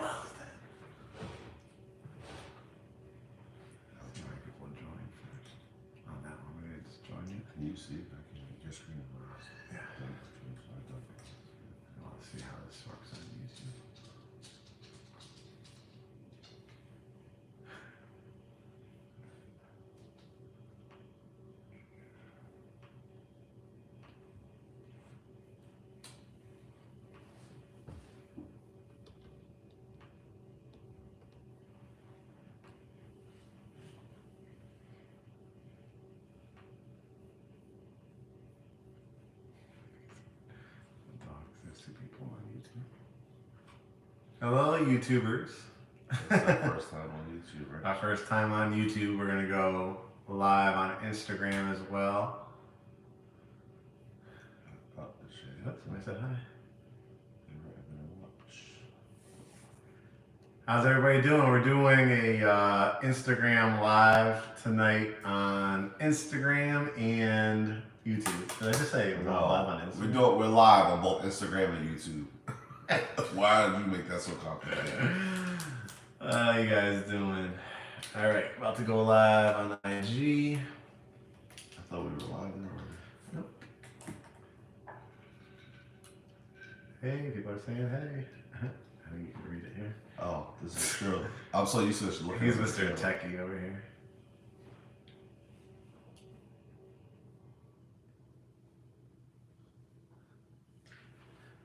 well as that. I'll try to get one join first. On that one, we're gonna just join you. Can you see if I can get your screen? Yeah. I want to see how this works on YouTube. Dogs, there's two people on YouTube. Hello, YouTubers. It's our first time on YouTube, right? Our first time on YouTube. We're gonna go live on Instagram as well. Oh, shit. Yep, somebody said hi. Watch. How's everybody doing? We're doing a Instagram live tonight on Instagram and YouTube. Did I just say we're going live on Instagram? We're live on both Instagram and YouTube. Why did you make that so complicated? How you guys doing? All right, about to go live on IG. I thought we were live already. Nope. Hey, people are saying hey. I think you can read it here. Oh, this is true. I'm so used to this looking. He's Mr. Techie over here.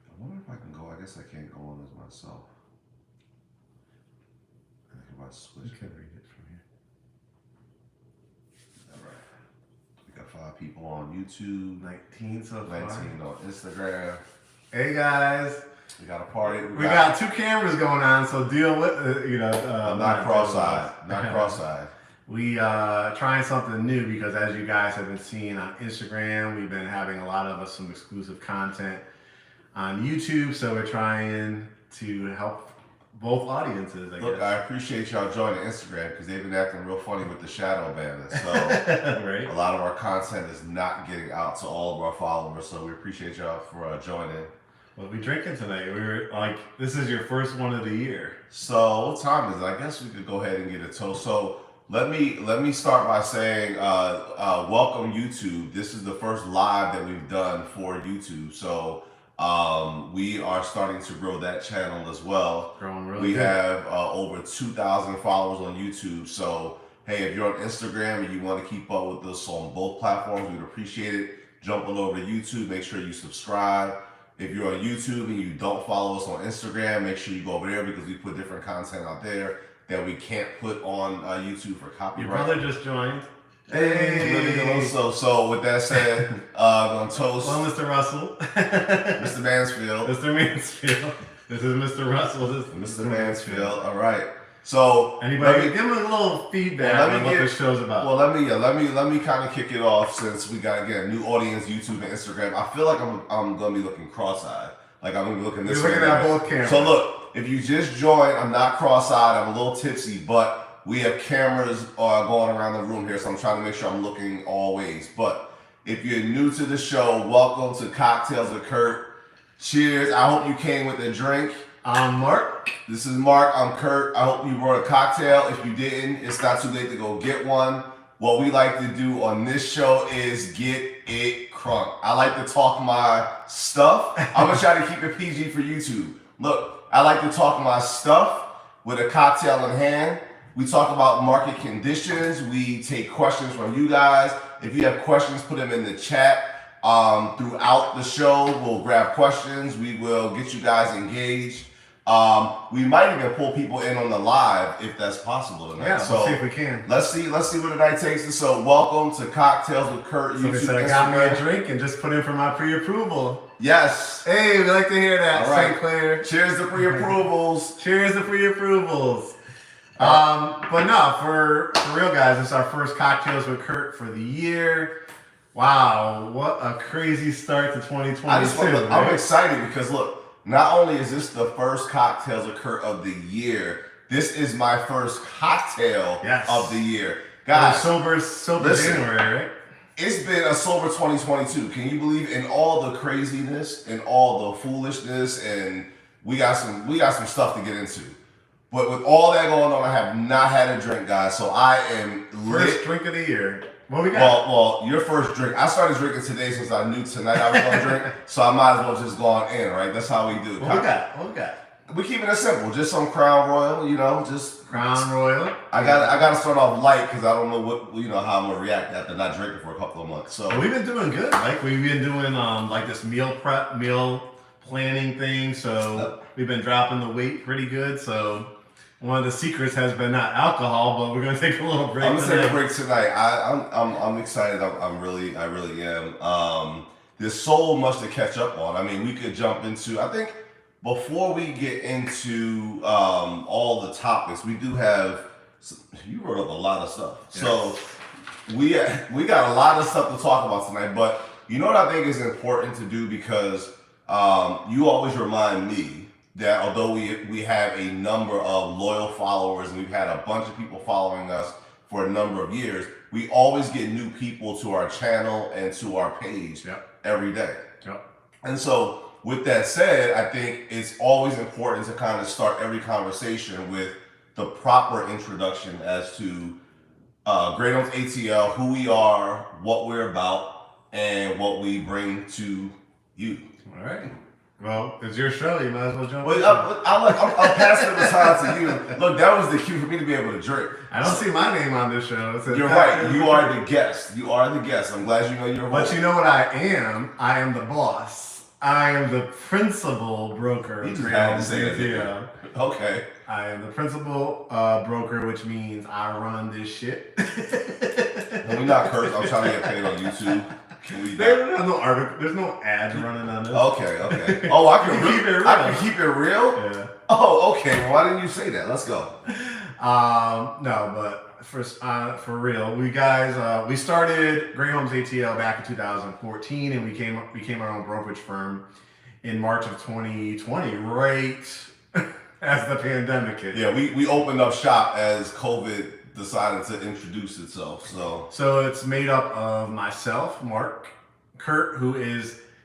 I wonder if I can go. I guess I can't go on as myself. I think if I switch. You can read it from here. All right. We got 5 people on YouTube. 19 so far. 19 on Instagram. Hey guys. We got a party. We got 2 cameras going on, so deal with I'm not cross-eyed. Not cross-eyed. We trying something new because as you guys have been seeing on Instagram, we've been having a lot of us some exclusive content on YouTube, so we're trying to help both audiences, I guess. Look, I appreciate y'all joining Instagram because they've been acting real funny with the shadow banner. So right? A lot of our content is not getting out to all of our followers, so we appreciate y'all for joining. What are we drinking tonight? We were like, this is your first one of the year. So what time is it? I guess we could go ahead and get a toast. So let me start by saying welcome YouTube. This is the first live that we've done for YouTube. So we are starting to grow that channel as well. Growing really We good. have over 2,000 followers on YouTube. So hey, if you're on Instagram and you want to keep up with us on both platforms, we'd appreciate it. Jump on over to YouTube. Make sure you subscribe. If you're on YouTube and you don't follow us on Instagram, make sure you go over there because we put different content out there that we can't put on YouTube for copyright. Your brother just joined. Hey! So with that said, I'm gonna toast. Well, Mr. Russell. Mr. Mansfield. Mr. Mansfield. This is Mr. Russell. This is Mr. Mansfield. All right. So anybody, give him a little feedback on what this show's about. Well, let me kind of kick it off since we got again a new audience, YouTube and Instagram. I feel like I'm gonna be looking cross-eyed, like I'm gonna be looking this way. You're looking at both cameras. So look, if you just joined, I'm not cross-eyed. I'm a little tipsy, but we have cameras going around the room here, so I'm trying to make sure I'm looking all ways. But if you're new to the show, welcome to Cocktails with Curt. Cheers. I hope you came with a drink. I'm Mark. This is Mark. I'm Curt. I hope you brought a cocktail. If you didn't, it's not too late to go get one. What we like to do on this show is get it crunk. I like to talk my stuff. I'm going to try to keep it PG for YouTube. Look, I like to talk my stuff with a cocktail in hand. We talk about market conditions. We take questions from you guys. If you have questions, put them in the chat. Throughout the show, we'll grab questions. We will get you guys engaged. We might even pull people in on the live if that's possible tonight. Yeah, so let's see if we can. Let's see what the night takes us. So welcome to Cocktails with Curt. Somebody YouTube, said I got me a Instagram. drink and just put in for my pre-approval. Yes. Hey, we like to hear that, All right. St. Clair. Cheers to pre-approvals. Cheers to pre-approvals. But no, for real guys, it's our first Cocktails with Curt for the year. Wow, what a crazy start to 2022. I'm excited because look, not only is this the first Cocktails with Curt of the year, this is my first cocktail of the year. Guys, sober listen, January, right? It's been a sober 2022. Can you believe in all the craziness and all the foolishness, and we got some stuff to get into. But with all that going on, I have not had a drink, guys. So I am First lit. drink of the year. What we got? Well, your first drink. I started drinking today since I knew tonight I was going to drink. So I might as well just go on in, right? That's how we do it. What we got? What we got? We keeping it simple. Just some Crown Royal, just Crown Royal. I got to start off light because I don't know how I'm gonna react after not drinking for a couple of months. So we've been doing good. Like we've been doing like this meal planning thing. So we've been dropping the weight pretty good. So one of the secrets has been not alcohol, but we're gonna take a little break. I'm gonna take a break tonight. I'm excited. I really am. There's so much to catch up on. I mean, we could jump into. I think before we get into all the topics, we do have. You wrote up a lot of stuff, yes. So we got a lot of stuff to talk about tonight. But you know what I think is important to do because you always remind me that although we have a number of loyal followers and we've had a bunch of people following us for a number of years, we always get new people to our channel and to our page every day. Yep. And so with that said, I think it's always important to kind of start every conversation with the proper introduction as to Great Homes ATL, who we are, what we're about, and what we bring to you. All right. Well, it's your show. You might as well jump. I'll pass the baton to you. Look, that was the cue for me to be able to drink. I don't see my name on this show. You're right. You are the guest. You are the guest. I'm glad you know your role. But you know what I am? I am the boss. I am the principal broker. You just had to say that. Okay. I am the principal broker, which means I run this shit. No, we're not Curt. I'm trying to get paid on YouTube. There's no article. There's no ads running on this. Okay. Oh, I can keep it real. I can keep it real. Yeah. Oh, okay. Well, why didn't you say that? Let's go. No, but for real, we started Great Homes ATL back in 2014, and we became our own brokerage firm in March of 2020, right as the pandemic hit. Yeah, we opened up shop as COVID decided to introduce itself. So it's made up of myself, Mark, Curt, who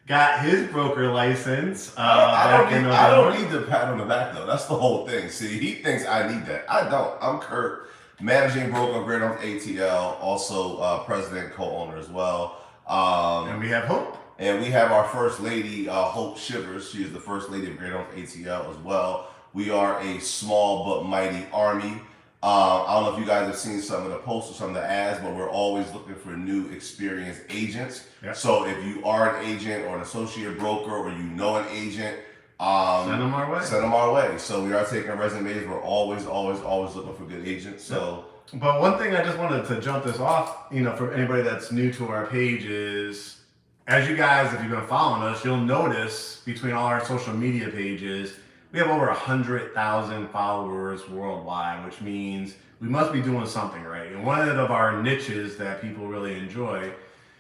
got his broker license back in November. I don't need the pat on the back though. That's the whole thing. See, he thinks I need that. I don't. I'm Curt, managing broker of Great Homes ATL, also president, co-owner as well. And we have Hope. And we have our first lady, Hope Shivers. She is the first lady of Great Homes ATL as well. We are a small but mighty army. I don't know if you guys have seen some of the posts or some of the ads, but we're always looking for new experienced agents. Yep. So if you are an agent or an associate broker or you know an agent, send them our way. Send them our way. So we are taking resumes. We're always looking for good agents. So, but one thing I just wanted to jump this off, for anybody that's new to our page is, as you guys, if you've been following us, you'll notice between all our social media pages, we have over 100,000 followers worldwide, which means we must be doing something right. And one of our niches that people really enjoy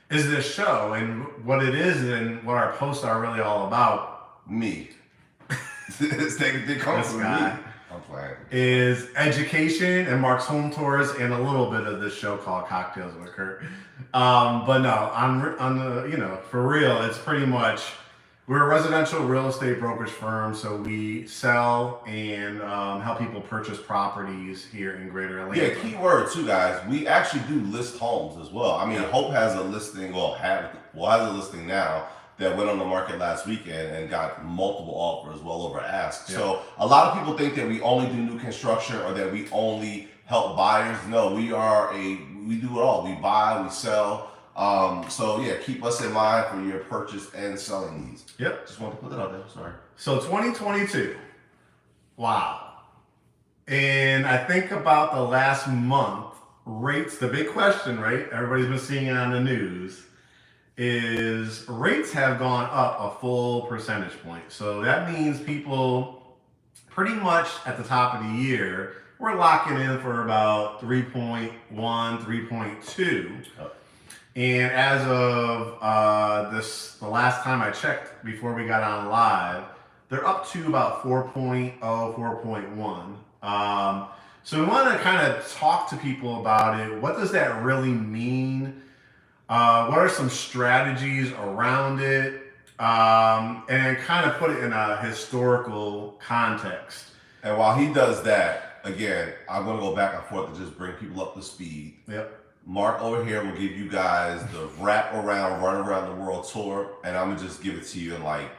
is this show. And what it is and what our posts are really all about. Me. they come from me. I'm playing. Is education and Mark's home tours and a little bit of this show called Cocktails with Curt. But no, on the, for real, it's pretty much, we're a residential real estate brokerage firm, so we sell and help people purchase properties here in Greater Atlanta. Yeah, key word too, guys. We actually do list homes as well. I mean, Hope has a listing, has a listing now that went on the market last weekend and got multiple offers, well over ask. Yeah. So a lot of people think that we only do new construction or that we only help buyers. No, we do it all. We buy, we sell. So yeah, keep us in mind for your purchase and selling needs. Yep. Just wanted to put that out there. Sorry. So 2022. Wow. And I think about the last month, rates, the big question, right? Everybody's been seeing it on the news, is rates have gone up a full percentage point. So that means people pretty much at the top of the year, we're locking in for about 3.1, 3.2. Oh. And as of the last time I checked before we got on live, they're up to about 4.0, 4.1. So we want to kind of talk to people about it. What does that really mean? What are some strategies around it? And kind of put it in a historical context. And while he does that, again, I'm going to go back and forth to just bring people up to speed. Yep. Mark over here will give you guys the wrap around, run around the world tour, and I'm going to just give it to you in like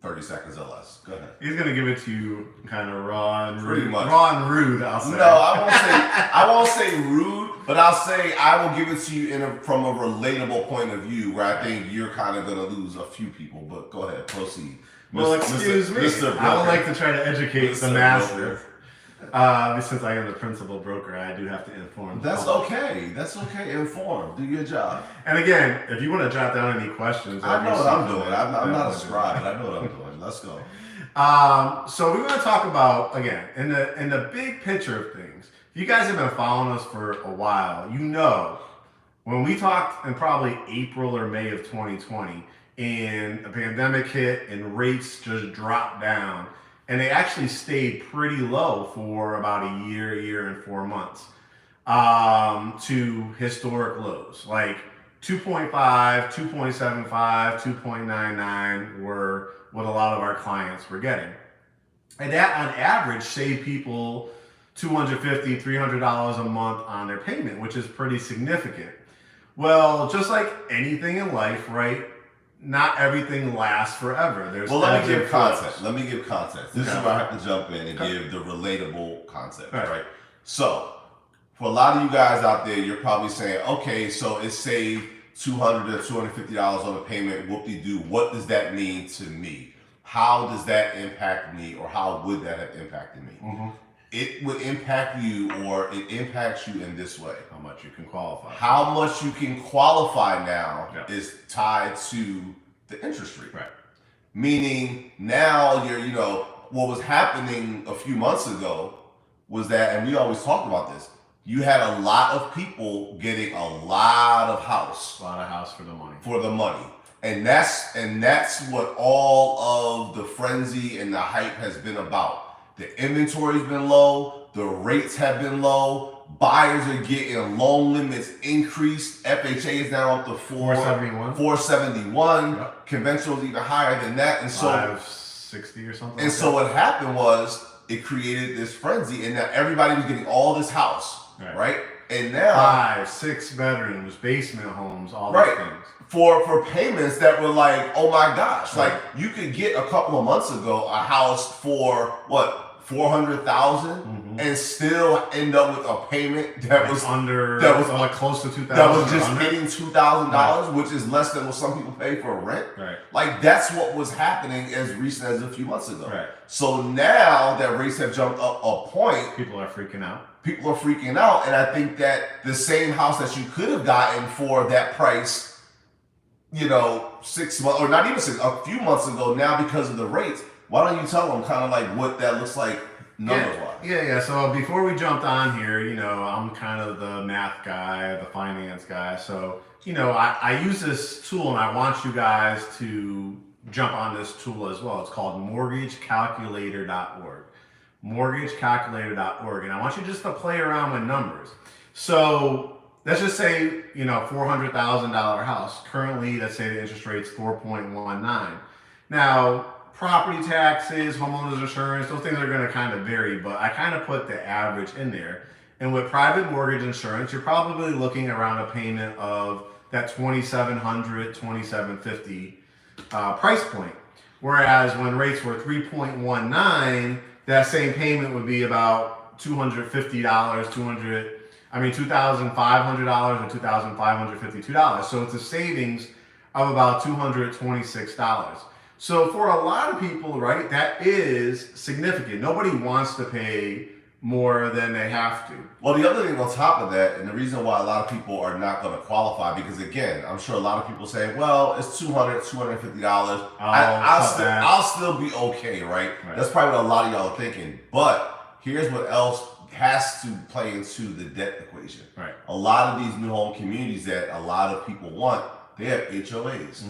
30 seconds or less. Go ahead. He's gonna give it to you kind of raw and Pretty rude. much. Raw and rude, I'll say. No, I won't say rude, but I'll say I will give it to you from a relatable point of view where I think you're kind of going to lose a few people. But go ahead, proceed. Well, excuse me. Mr. I would Broker. like to try to educate Mr. the masses. Since I am the principal broker, I do have to inform. That's okay. That's okay. Inform. Do your job. And again, if you want to jot down any questions, I know what I'm doing. I'm not a scribe, but I know what I'm doing. Let's go. So we're going to talk about, again, in the big picture of things. If you guys have been following us for a while, you know when we talked in probably April or May of 2020 and the pandemic hit and rates just dropped down, and they actually stayed pretty low for about a year and 4 months, to historic lows. Like 2.5, 2.75, 2.99 were what a lot of our clients were getting. And that on average saved people $250, $300 a month on their payment, which is pretty significant. Well, just like anything in life, right? Not everything lasts forever. Let me give context. This is Okay. where I have to jump in and give the relatable context, Right. right? So, for a lot of you guys out there, you're probably saying, okay, so it saved $200 to $250 on the payment. Whoop-de-doo. What does that mean to me? How does that impact me, or how would that have impacted me? Mm-hmm. It would impact you, or it impacts you in this way. How much you can qualify. How much you can qualify now Yeah. is tied to the interest rate. Right. Meaning now what was happening a few months ago was that, and we always talk about this, you had a lot of people getting a lot of house A lot of house for the money. And that's what all of the frenzy and the hype has been about. The inventory's been low, the rates have been low, buyers are getting loan limits increased. FHA is now up to 471. Yep. Conventional is even higher than that. And so 560 or something. and so what happened was it created this frenzy, and now everybody was getting all this house, right? And now 5, 6 bedrooms, basement homes, all these Right. things. for payments that were like, oh my gosh, Right. like you could get a couple of months ago a house for what, 400,000, and still end up with a payment that was under, that was like close to 2,000. that was just under. hitting $2,000, which is less than what some people pay for rent. Right. Like that's what was happening as recent as a few months ago. Right. So now that rates have jumped up a point, People are freaking out. people are freaking out, and I think that the same house that you could have gotten for that price, 6 months or not even a few months ago, now because of the rates, why don't you tell them kind of like what that looks like numbers wise? Yeah. So before we jumped on here, I'm kind of the math guy, the finance guy. So, I use this tool, and I want you guys to jump on this tool as well. It's called mortgagecalculator.org. Mortgagecalculator.org. And I want you just to play around with numbers. So let's just say, $400,000 house. Currently, let's say the interest rate's 4.19. Now, property taxes, homeowners insurance, those things are going to kind of vary, but I kind of put the average in there. And with private mortgage insurance, you're probably looking around a payment of that $2,700, $2,750 price point. Whereas when rates were 3.19, that same payment would be about $250, $2,500 or $2,552. So it's a savings of about $226. So for a lot of people, right, that is significant. Nobody wants to pay more than they have to. Well, the other thing on top of that, and the reason why a lot of people are not going to qualify, because again, I'm sure a lot of people say, well, it's $200, $250. I'll still be okay, right? That's probably what a lot of y'all are thinking. But here's what else has to play into the debt equation. Right. A lot of these new home communities that a lot of people want, they have HOAs.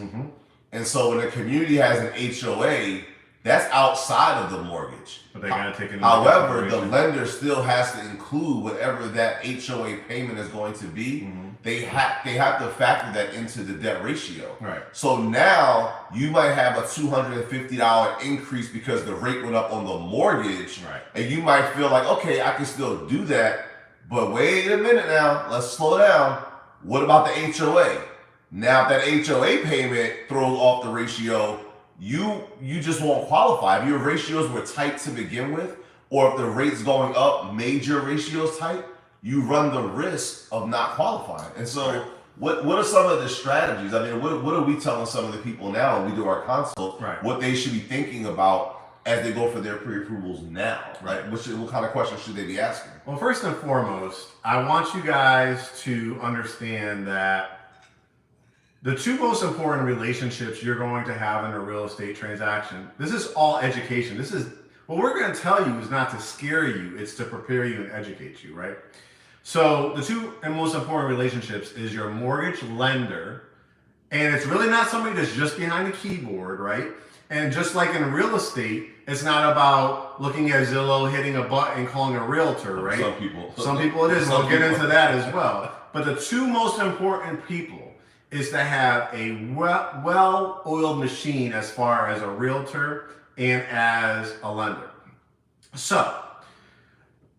And so when a community has an HOA, That's outside of the mortgage. But they got to take into However, the consideration. lender still has to include whatever that HOA payment is going to be. Mm-hmm. They have to factor that into the debt ratio. Right. So now you might have a $250 increase because the rate went up on the mortgage. Right. And you might feel like, okay, I can still do that. But wait a minute now, let's slow down. What about the HOA? Now if that HOA payment throws off the ratio, you just won't qualify. If your ratios were tight to begin with, or if the rate's going up, made your ratios tight, you run the risk of not qualifying. And so what are some of the strategies? I mean, what are we telling some of the people now when we do our consult, what they should be thinking about as they go for their pre-approvals now, right? What kind of questions should they be asking? Well, first and foremost, I want you guys to understand that the two most important relationships you're going to have in a real estate transaction, this is all education. This is what we're going to tell you is not to scare you, it's to prepare you and educate you, right? So the two and most important relationships is your mortgage lender, and it's really not somebody that's just behind the keyboard, right? And just like in real estate, it's not about looking at Zillow, hitting a button, calling a realtor, right? Some people it is. We'll get into that as well. But the two most important people is to have a well-oiled machine as far as a realtor and as a lender. So,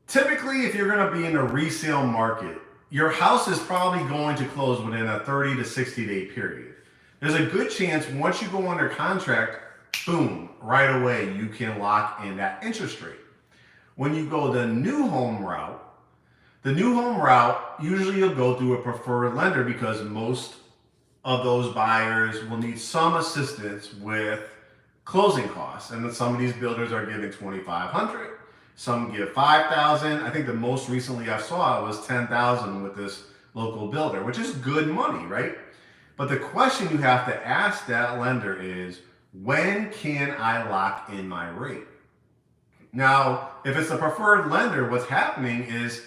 typically, if you're going to be in the resale market, your house is probably going to close within a 30 to 60 day period. There's a good chance once you go under contract, boom, right away you can lock in that interest rate. When you go the new home route, usually you'll go through a preferred lender because most of those buyers will need some assistance with closing costs. And then some of these builders are giving $2,500. Some give $5,000. I think the most recently I saw was $10,000 with this local builder, which is good money, right? But the question you have to ask that lender is, when can I lock in my rate? Now, if it's a preferred lender, what's happening is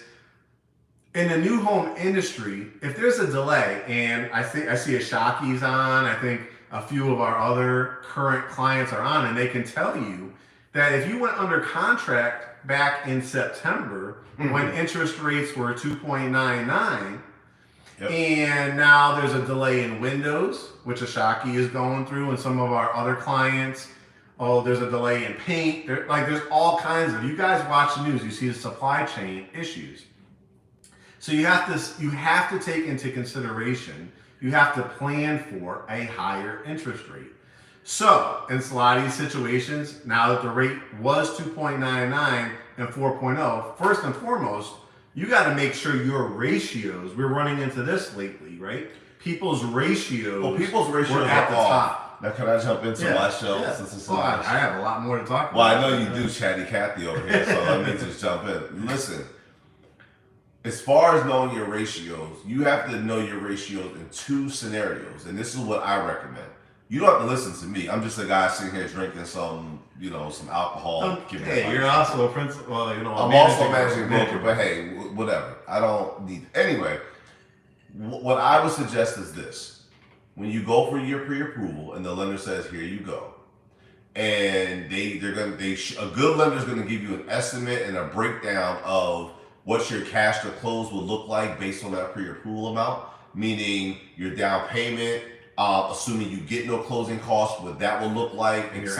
in the new home industry, if there's a delay, and I see a Shocky's on, I think a few of our other current clients are on, and they can tell you that if you went under contract back in September when interest rates were 2.99, and now there's a delay in windows, which a Shocky is going through, and some of our other clients, there's a delay in paint. There's all kinds of, you guys watch the news, you see the supply chain issues. So you have to take into consideration, you have to plan for a higher interest rate. So in a lot of these situations, now that the rate was 2.99 and 4.0, first and foremost, you got to make sure your ratios, we're running into this lately, right? People's ratios were at the top. Now can I jump into my show? I have a lot more to talk about. Well, I know you do, Chatty Cathy over here, so let me just jump in. Listen, as far as knowing your ratios, you have to know your ratios in two scenarios, and this is what I recommend. You don't have to listen to me. I'm just a guy sitting here drinking some alcohol. Hey, you're also a principal. Well, I'm also a managing broker, but hey, whatever. I don't need. Anyway, what I would suggest is this: when you go for your pre-approval, and the lender says, "Here you go," and a good lender is going to give you an estimate and a breakdown of what your cash to close will look like based on that pre-approval amount, meaning your down payment. Assuming you get no closing costs, what that will look like, and your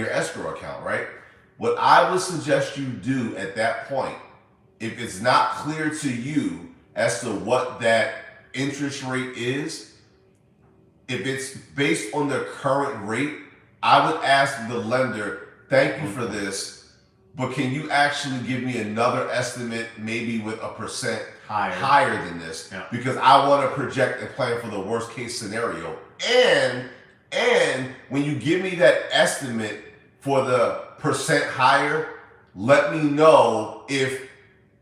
escrow account, right? What I would suggest you do at that point, if it's not clear to you as to what that interest rate is, if it's based on the current rate, I would ask the lender, thank you for this, but can you actually give me another estimate, maybe with a percent higher than this, because I want to project and plan for the worst case scenario. And when you give me that estimate for the percent higher, let me know if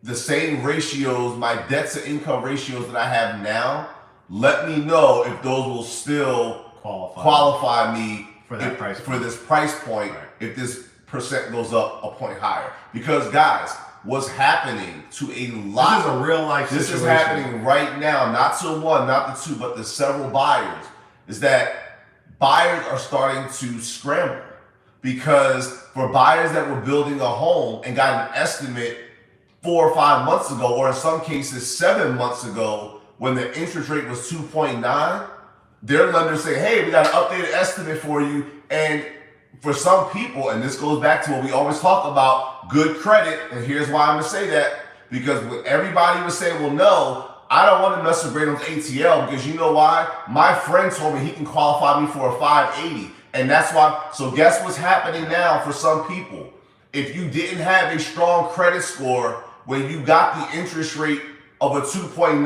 the same ratios, my debt to income ratios that I have now, let me know if those will still qualify me for this price point, if this percent goes up a point higher. Because guys, what's happening to a lot. This is a real life situation. This is happening right now, not to one, not to two, but to several buyers, is that buyers are starting to scramble. because for buyers that were building a home and got an estimate 4 or 5 months ago, or in some cases 7 months ago, when the interest rate was 2.9, their lenders say, hey, we got an updated estimate for you. And for some people, and this goes back to what we always talk about, good credit, and here's why I'm gonna say that, because when everybody would say, well, no, I don't want to mess with Braden's ATL, because you know why? My friend told me he can qualify me for a 580. And that's why, so guess what's happening now for some people? If you didn't have a strong credit score when you got the interest rate of a 2.99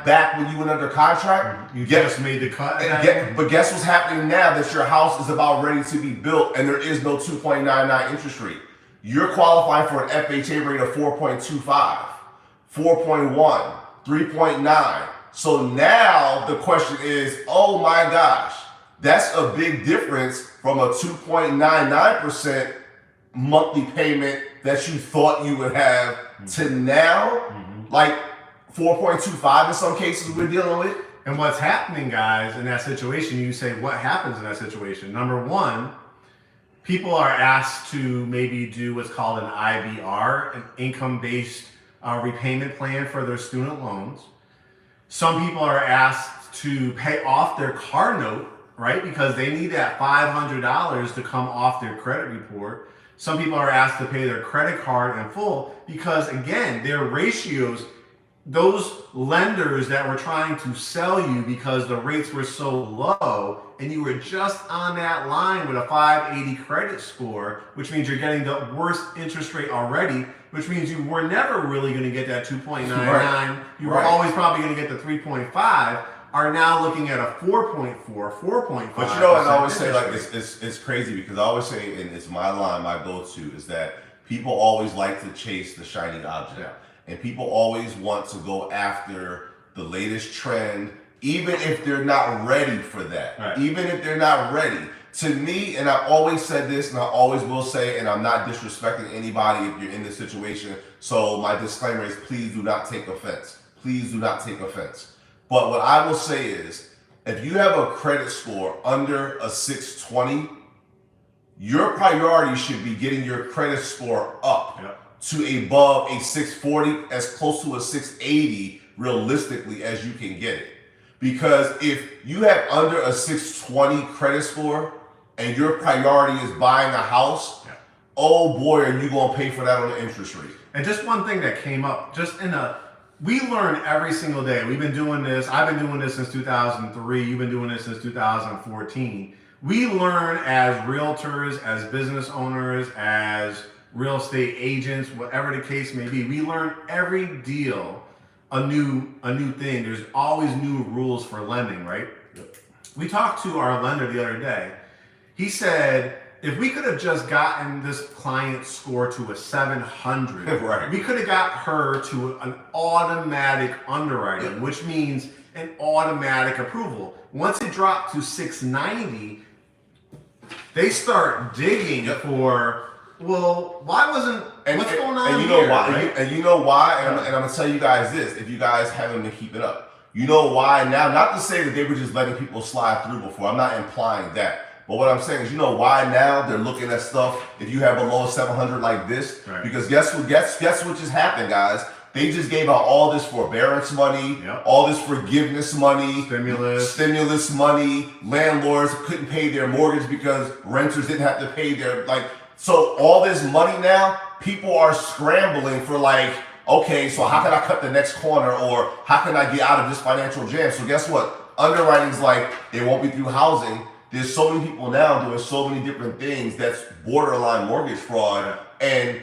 back when you went under contract, you just made the cut. But guess what's happening now that your house is about ready to be built and there is no 2.99 interest rate? You're qualifying for an FHA rate of 4.25, 4.1, 3.9. So now the question is, oh my gosh, that's a big difference from a 2.99% monthly payment that you thought you would have to now, like 4.25 in some cases we're dealing with. And what's happening, guys, in that situation, you say, what happens in that situation? Number one, people are asked to maybe do what's called an IBR, an income-based repayment plan for their student loans. Some people are asked to pay off their car note, right? Because they need that $500 to come off their credit report. Some people are asked to pay their credit card in full because, again, their ratios, those lenders that were trying to sell you because the rates were so low and you were just on that line with a 580 credit score, which means you're getting the worst interest rate already, which means you were never really going to get that 2.99. Right. You were always probably going to get the 3.5. Are now looking at a 4.4, 4.5. But you know, and I always say, like, it's crazy because I always say, and it's my line, my go-to, is that people always like to chase the shiny object. Yeah. And people always want to go after the latest trend, even if they're not ready for that. Right. Even if they're not ready. To me, and I've always said this, and I always will say, and I'm not disrespecting anybody if you're in this situation, so my disclaimer is please do not take offense. Please do not take offense. But what I will say is, if you have a credit score under a 620, your priority should be getting your credit score up to above a 640, as close to a 680 realistically as you can get it. Because if you have under a 620 credit score and your priority is buying a house, oh boy, are you going to pay for that on the interest rate. And just one thing that came up, we learn every single day. We've been doing this. I've been doing this since 2003. You've been doing this since 2014. We learn as realtors, as business owners, as real estate agents, whatever the case may be. We learn every deal a new thing. There's always new rules for lending, right? Yep. We talked to our lender the other day. He said, if we could have just gotten this client score to a 700, right, we could have got her to an automatic underwriting, which means an automatic approval. Once it dropped to 690, they start digging for, well, why wasn't, what's going on here? Right? And you know why, and I'm going to tell you guys this, if you guys haven't been keeping up. You know why now, not to say that they were just letting people slide through before. I'm not implying that. But what I'm saying is, you know why now they're looking at stuff if you have below 700 like this? Right. Because guess what just happened, guys? They just gave out all this forbearance money, all this forgiveness money, stimulus money. Landlords couldn't pay their mortgage because renters didn't have to pay their, so all this money now, people are scrambling for okay, so how can I cut the next corner, or how can I get out of this financial jam? So guess what? Underwriting's it won't be through housing. There's so many people now doing so many different things that's borderline mortgage fraud, and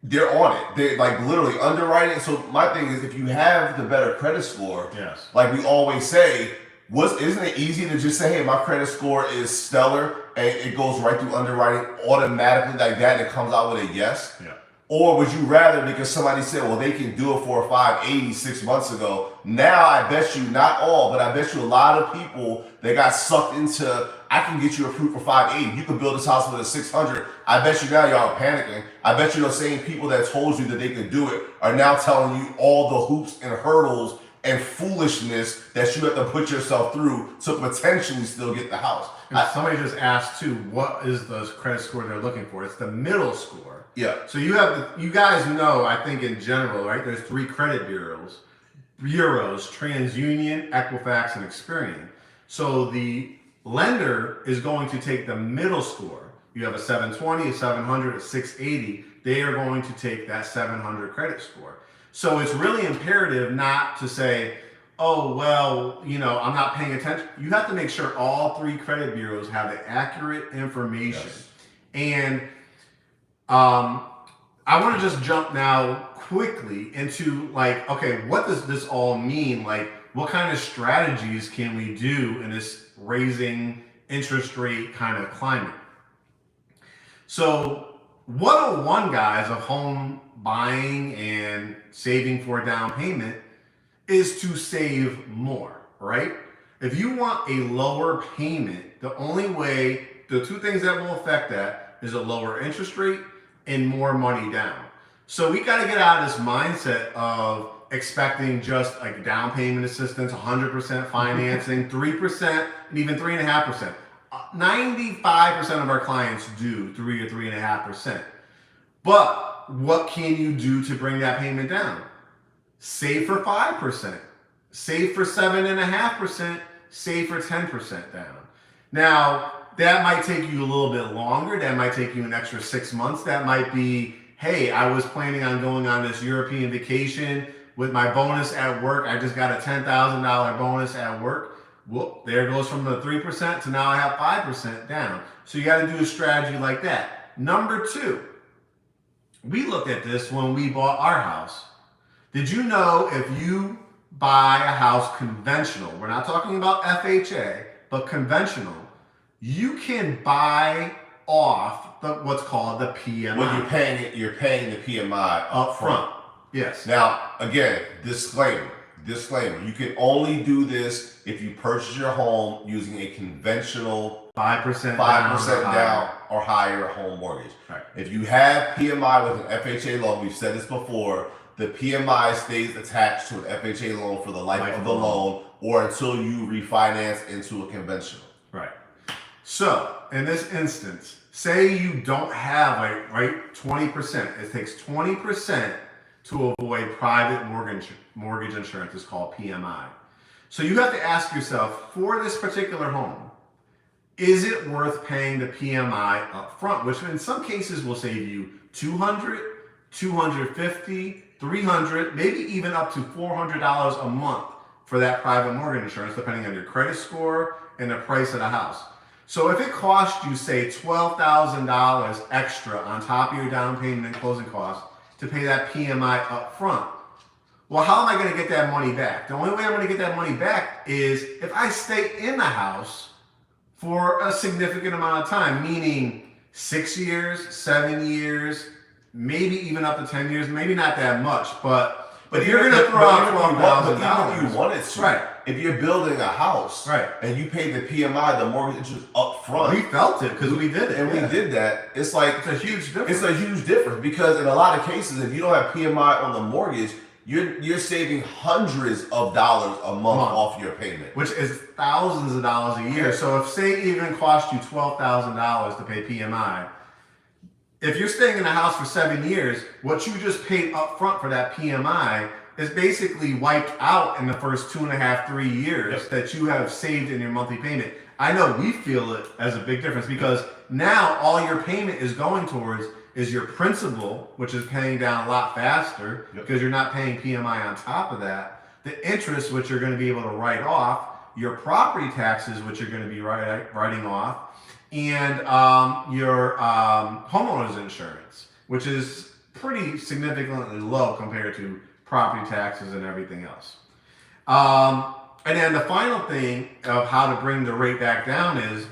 they're on it. They're literally underwriting. So my thing is, if you have the better credit score, like we always say, isn't it easy to just say, hey, my credit score is stellar, and it goes right through underwriting automatically like that, and it comes out with a yes? Yeah. Or would you rather, because somebody said, well, they can do it for a 580 6 months ago. Now I bet you, not all, but I bet you a lot of people that got sucked into, I can get you approved for 580. You can build this house with a 600. I bet you now y'all are panicking. I bet you those same people that told you that they could do it are now telling you all the hoops and hurdles and foolishness that you have to put yourself through to potentially still get the house. And somebody just asked too, what is the credit score they're looking for? It's the middle score. Yeah. So you guys know, I think in general, right? There's 3 credit bureaus: TransUnion, Equifax, and Experian. So the lender is going to take the middle score. You have a 720, a 700, a 680. They are going to take that 700 credit score. So it's really imperative not to say, oh, well, I'm not paying attention. You have to make sure all 3 credit bureaus have the accurate information. Yes. And I want to just jump now quickly into okay, what does this all mean? What kind of strategies can we do in this raising interest rate kind of climate? So 101, guys, of home buying and saving for a down payment is to save more, right? If you want a lower payment, the 2 things that will affect that is a lower interest rate and more money down. So we got to get out of this mindset of expecting just down payment assistance, 100% financing, 3%, and even 3.5%. 95% of our clients do 3 or 3.5%. But what can you do to bring that payment down? Save for 5%, save for 7.5%, save for 10% down. Now, that might take you a little bit longer. That might take you an extra 6 months. That might be, hey, I was planning on going on this European vacation with my bonus at work. I just got a $10,000 bonus at work. Whoop, there it goes from the 3% to now I have 5% down. So you got to do a strategy like that. Number 2, we looked at this when we bought our house. Did you know if you buy a house conventional, we're not talking about FHA, but conventional, you can buy off what's called the PMI. When you're paying the PMI up front. Yes. Now, again, disclaimer. You can only do this if you purchase your home using a conventional 5% down or higher home mortgage. Right. If you have PMI with an FHA loan, we've said this before, the PMI stays attached to an FHA loan for the life of the loan or until you refinance into a conventional. Right. So, in this instance, say you don't have 20%. It takes 20% to avoid private mortgage insurance. Is called PMI. So you have to ask yourself, for this particular home, is it worth paying the PMI up front? Which in some cases will save you $200, $250, $300, maybe even up to $400 a month for that private mortgage insurance, depending on your credit score and the price of the house. So if it cost you, say, $12,000 extra on top of your down payment and closing costs to pay that PMI up front, well, how am I going to get that money back? The only way I'm going to get that money back is if I stay in the house for a significant amount of time, meaning 6 years, 7 years, maybe even up to 10 years, maybe not that much, but if you're going to throw out $12,000, you want it to. Right. If you're building a house, right, and you pay the PMI, the mortgage interest up front, we felt it because we did it, and we did that. It's a huge difference. It's a huge difference because in a lot of cases, if you don't have PMI on the mortgage, you're saving hundreds of dollars a month off your payment, which is thousands of dollars a year. So if say it even cost you $12,000 to pay PMI, if you're staying in a house for 7 years, what you just paid up front for that PMI is basically wiped out in the first 2.5, 3 years that you have saved in your monthly payment. I know we feel it as a big difference because now all your payment is going towards is your principal, which is paying down a lot faster because you're not paying PMI on top of that. The interest, which you're going to be able to write off, your property taxes, which you're going to be writing off, and your homeowner's insurance, which is pretty significantly low compared to property taxes and everything else. And then the final thing of how to bring the rate back down is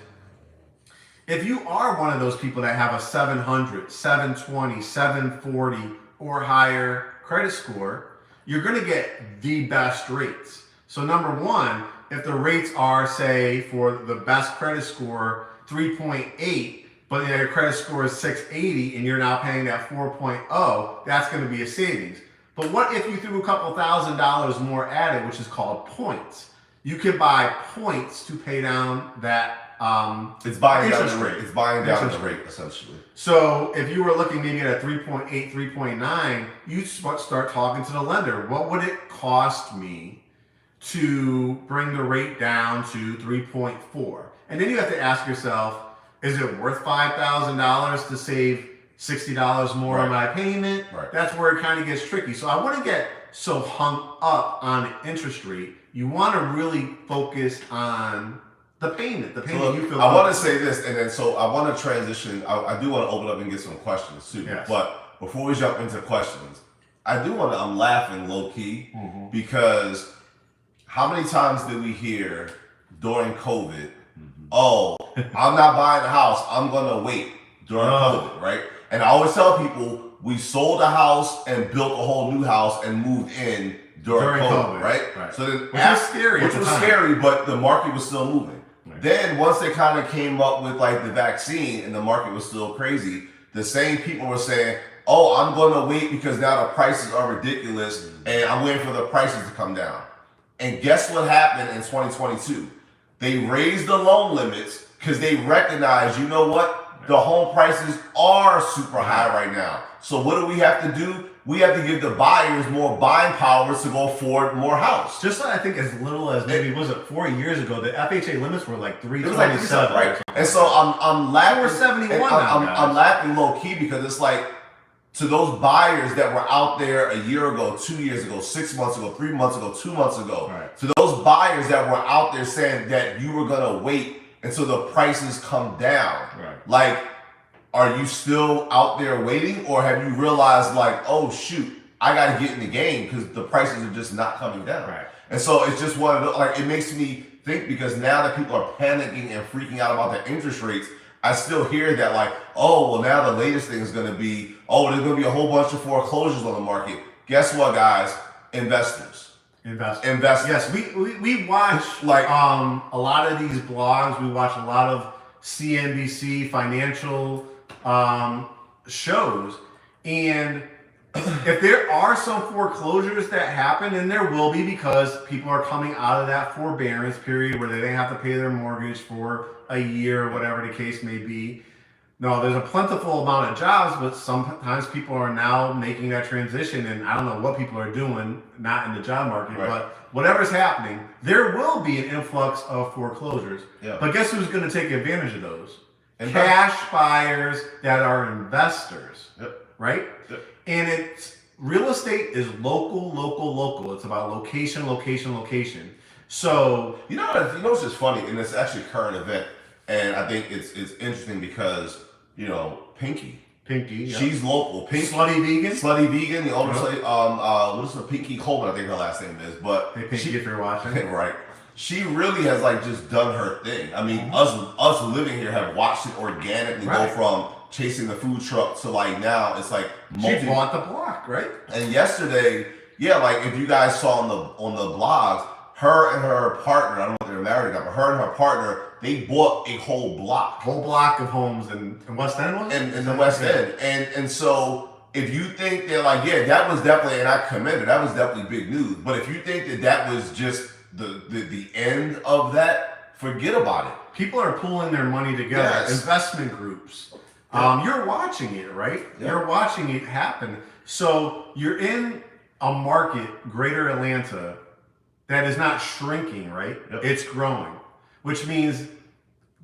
if you are one of those people that have a 700, 720, 740 or higher credit score, you're going to get the best rates. So number one, if the rates are, say, for the best credit score, 3.8, but your credit score is 680 and you're now paying that 4.0, that's going to be a savings. But what if you threw a couple $1,000s more at it, which is called points? You could buy points to pay down that it's buying down interest the rate. rate. It's buying down Interest the rate, essentially. So if you were looking maybe at a 3.8, 3.9, you start talking to the lender. What would it cost me to bring the rate down to 3.4? And then you have to ask yourself, is it worth $5,000 to save $60 more on my payment? Right. That's where it kind of gets tricky. So I wouldn't get so hung up on the interest rate. You want to really focus on the payment. The payment you feel. I want to say this, and then so I want to transition. I do want to open up and get some questions too. Yes. But before we jump into questions, I do want to. I'm laughing low key because how many times did we hear during COVID? Oh, I'm not buying a house. I'm gonna wait during COVID, right? And I always tell people we sold a house and built a whole new house and moved in during COVID, right? So then, which was scary. Which was scary, but the market was still moving. Right. Then once they kind of came up with like the vaccine and the market was still crazy, the same people were saying, "Oh, I'm going to wait because now the prices are ridiculous, and I'm waiting for the prices to come down." And guess what happened in 2022? They raised the loan limits because they recognized, you know what? The home prices are super high right now. So what do we have to do? We have to give the buyers more buying powers to go afford more house. Just I think as little as maybe, was it 4 years ago, the FHA limits were like 327. It was like 327, right? And so I'm laughing. We're 71 now, I'm laughing low key because it's like, to those buyers that were out there a year ago, 2 years ago, 6 months ago, 3 months ago, 2 months ago, to those buyers that were out there saying that you were going to wait until the prices come down, like, are you still out there waiting, or have you realized like, oh shoot, I got to get in the game because the prices are just not coming down? And so it's just one of the, like, it makes me think, because now that people are panicking and freaking out about the interest rates, I still hear that like, oh, well, now the latest thing is going to be, oh, there's going to be a whole bunch of foreclosures on the market. Guess what, guys? Investors. Yes, we watch like a lot of these blogs. We watch a lot of CNBC financial shows, and if there are some foreclosures that happen, and there will be, because people are coming out of that forbearance period where they didn't have to pay their mortgage for a year or whatever the case may be. No, there's a plentiful amount of jobs, but sometimes people are now making that transition, and I don't know what people are doing, not in the job market, but whatever's happening, there will be an influx of foreclosures. But guess who's going to take advantage of those? Cash buyers that are investors, right? And it's, real estate is local. It's about location. So you know what's just funny, and it's actually a current event, and I think it's interesting because, you know, Pinky, she's local. Slutty vegan, the older lady. What is her, Pinky Coleman? I think her last name is. But hey, Pinky, if you're watching, right? She really has like just done her thing. I mean, us living here have watched it organically go from chasing the food truck to like now it's like she bought the block, right? And yesterday, like if you guys saw on the blogs, her and her partner, I don't know if they're married or not, but her and her partner, they bought a whole block of homes in West End, in the West End, and so if you think they're like, that was definitely, and I commend it, that was definitely big news. But if you think that was just the end of that, forget about it. People are pulling their money together. Investment groups. You're watching it, right? You're watching it happen. So you're in a market, Greater Atlanta, that is not shrinking, right? It's growing, which means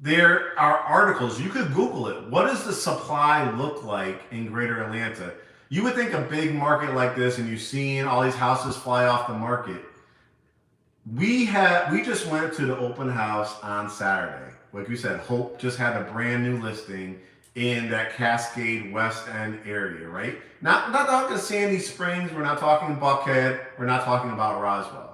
there are articles. You could Google it. What does the supply look like in Greater Atlanta? You would think a big market like this, and you've seen all these houses fly off the market. We just went to the open house on Saturday. Like we said, Hope just had a brand new listing in that Cascade West End area, right? Not talking Sandy Springs. We're not talking Buckhead. We're not talking about Roswell.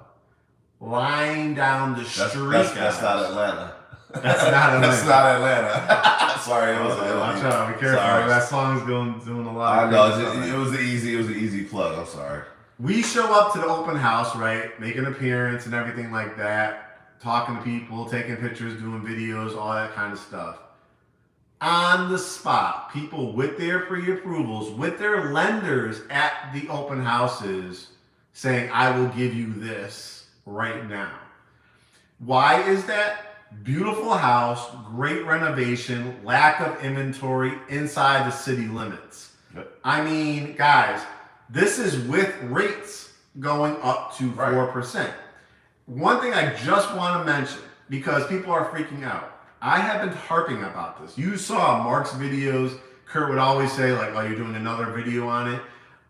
Lying down the street. That's not Atlanta. That's not Atlanta. That's not Atlanta. Sorry, it was watch out. Be careful. Sorry. That song's doing a lot. I know. It was an easy plug. I'm sorry. We show up to the open house, right? Make an appearance and everything like that. Talking to people, taking pictures, doing videos, all that kind of stuff. on the spot, people with their pre-approvals, with their lenders at the open houses saying, I will give you this right now. Why is that? Beautiful house, great renovation, lack of inventory inside the city limits. Yep. I mean, guys, this is with rates going up to 4%. One thing I just want to mention, because people are freaking out, I have been harping about this. You saw Mark's videos. Curt would always say, like, oh, you're doing another video on it.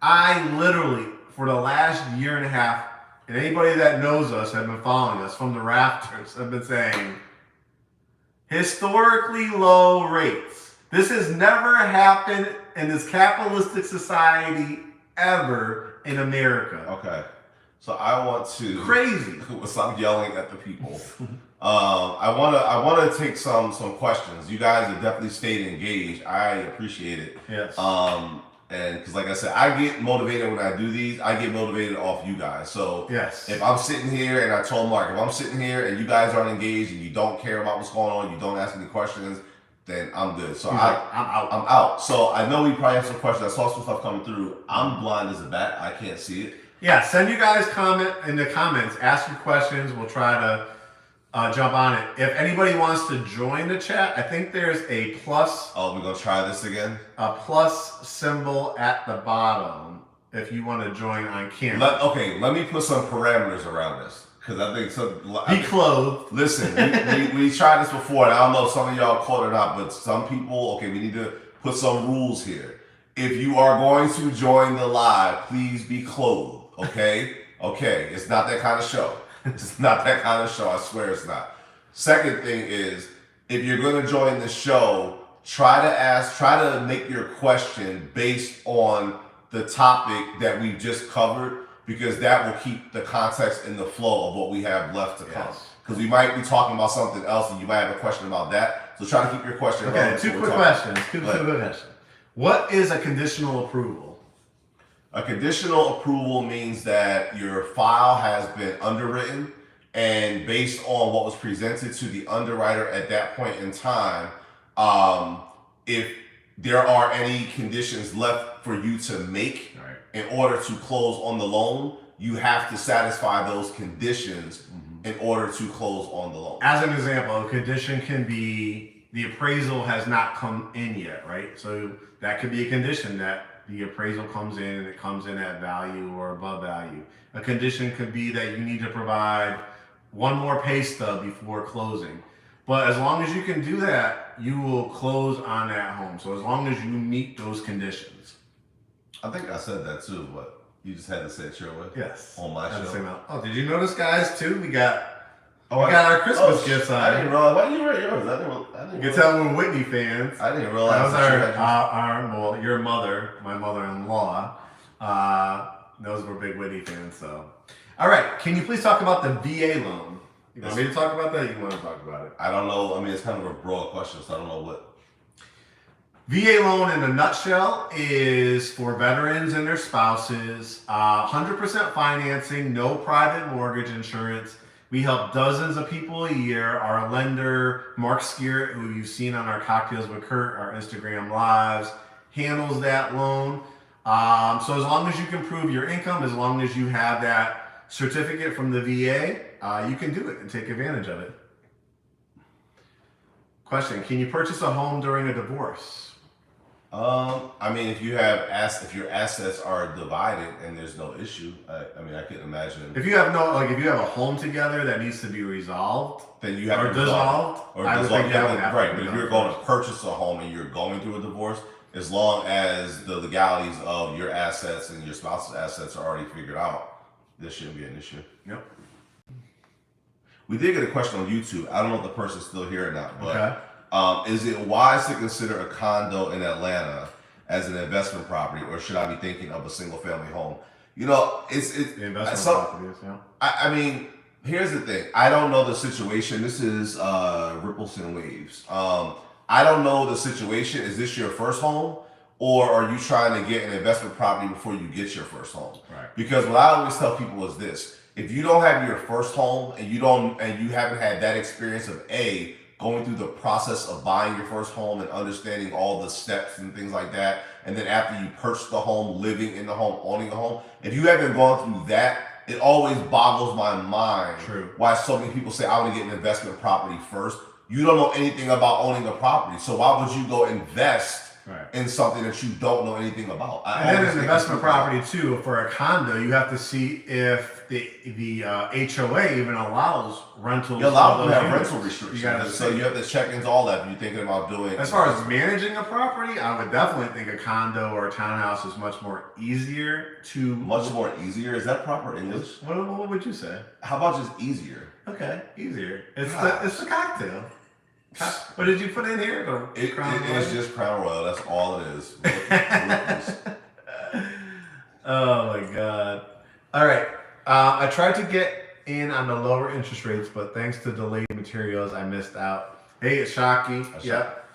I literally, for the last year and a half, and anybody that knows us, have been following us from the rafters, have been saying, historically low rates. This has never happened in this capitalistic society ever in America. Okay. So I want to crazy. Stop yelling at the people. I want to take some questions. You guys have definitely stayed engaged. I appreciate it. Yes. And because, like I said, I get motivated when I do these. I get motivated off you guys. So yes, if I'm sitting here, and I told Mark, if I'm sitting here and you guys aren't engaged and you don't care about what's going on, you don't ask any questions, then I'm good. So I'm out. I'm out. So I know we probably have some questions. I saw some stuff coming through. I'm blind as a bat. I can't see it. Yeah, send you guys comment in the comments. Ask your questions. We'll try to jump on it. If anybody wants to join the chat, I think there's a plus. Oh, we're gonna try this again. A plus symbol at the bottom if you want to join on camera. Let me put some parameters around this because I think some. Be clothed. Listen, we tried this before, and I don't know if some of y'all caught it or not, but some people. Okay, we need to put some rules here. If you are going to join the live, please be clothed. Okay? Okay. It's not that kind of show. It's not that kind of show. I swear it's not. Second thing is, if you're going to join the show, try to make your question based on the topic that we just covered, because that will keep the context and the flow of what we have left to come. Because we might be talking about something else and you might have a question about that. So try to keep your question relevant. Okay, two quick questions. Two quick questions. What is a conditional approval? A conditional approval means that your file has been underwritten, and based on what was presented to the underwriter at that point in time, if there are any conditions left for you to make in order to close on the loan, you have to satisfy those conditions in order to close on the loan. As an example, a condition can be the appraisal has not come in yet, right? So that could be a condition that the appraisal comes in and it comes in at value or above value. A condition could be that you need to provide one more pay stub before closing. But as long as you can do that, you will close on that home. So as long as you meet those conditions. I think I said that too, but you just had to say it your way. Yes. On my show. Oh, did you notice, guys, too? We got our Christmas gifts on. I didn't realize. Why you read yours? I didn't you can tell we're Whitney fans. I didn't realize. That was your mother, my mother-in-law. Those were big Whitney fans. So, all right. Can you please talk about the VA loan? You want me to talk about that? Or you want to talk about it? I don't know. I mean, it's kind of a broad question, so I don't know what. VA loan in a nutshell is for veterans and their spouses. 100% financing, no private mortgage insurance. We help dozens of people a year. Our lender, Mark Curt, who you've seen on our Cocktails with Curt, our Instagram lives, handles that loan. So as long as you can prove your income, as long as you have that certificate from the VA, you can do it and take advantage of it. Question, can you purchase a home during a divorce? I mean, if your assets are divided and there's no issue, I mean, I couldn't imagine. If you have if you have a home together that needs to be resolved, then you have to dissolved. Right, but if you're going to purchase a home and you're going through a divorce, as long as the legalities of your assets and your spouse's assets are already figured out, this shouldn't be an issue. Yep. We did get a question on YouTube. I don't know if the person's still here or not, but. Okay. Is it wise to consider a condo in Atlanta as an investment property, or should I be thinking of a single family home? You know, it's the investment properties, yeah. I mean, here's the thing. I don't know the situation. This is Ripples and Waves. I don't know the situation. Is this your first home, or are you trying to get an investment property before you get your first home? Right. Because what I always tell people is this: if you don't have your first home and you haven't had that experience of going through the process of buying your first home and understanding all the steps and things like that. And then after you purchase the home, living in the home, owning the home, if you haven't gone through that, it always boggles my mind why so many people say, I want to get an investment property first. You don't know anything about owning a property. So why would you go invest in something that you don't know anything about? And then an investment property too, for a condo, you have to see if the HOA even allows rentals. You're allowed to have rental restrictions. So you have to check into all that if you're thinking about doing. As far as managing a property, I would definitely think a condo or a townhouse is much more easier to. Much more easier? Is that proper English? What would you say? How about just easier? Okay, easier. It's the cocktail. What did you put in here? It is just Crown Royal. That's all it is. Oh my God. All right. I tried to get in on the lower interest rates, but thanks to delayed materials, I missed out. Hey, it's Shocky. Yep.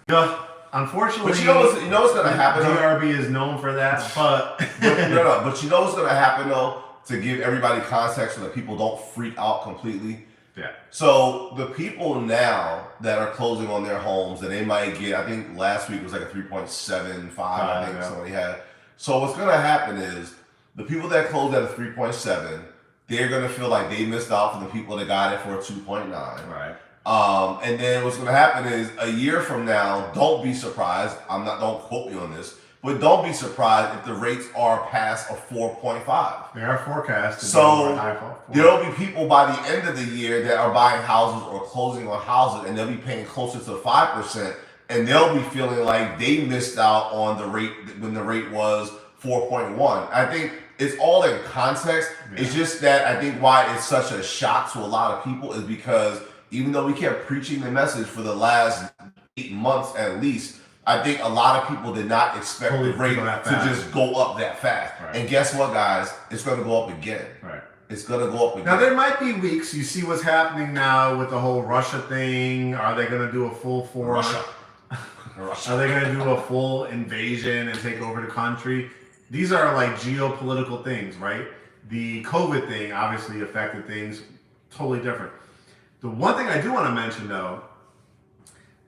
No, unfortunately, but you know what's going to happen? DRB is known for that, but no. But you know what's going to happen though? To give everybody context so that people don't freak out completely. Yeah. So the people now that are closing on their homes that they might get, I think last week was like a 3.75. I think somebody had. So what's going to happen is the people that closed at a 3.7, they're going to feel like they missed out from the people that got it for a 2.9. Right. And then what's going to happen is a year from now, don't be surprised. Don't quote me on this, but don't be surprised if the rates are past a 4.5. They are forecast. So there'll be people by the end of the year that are buying houses or closing on houses, and they'll be paying closer to 5%, and they'll be feeling like they missed out on the rate when the rate was 4.1. I think it's all in context. Yeah. It's just that I think why it's such a shock to a lot of people is because even though we kept preaching the message for the last 8 months at least, I think a lot of people did not expect the rate to just go up that fast. Right. And guess what, guys? It's going to go up again. Right. It's going to go up again. Now, there might be weeks. You see what's happening now with the whole Russia thing. Are they going to do a full force? Are they going to do a full invasion and take over the country? These are like geopolitical things, right? The COVID thing obviously affected things totally different. The one thing I do want to mention, though,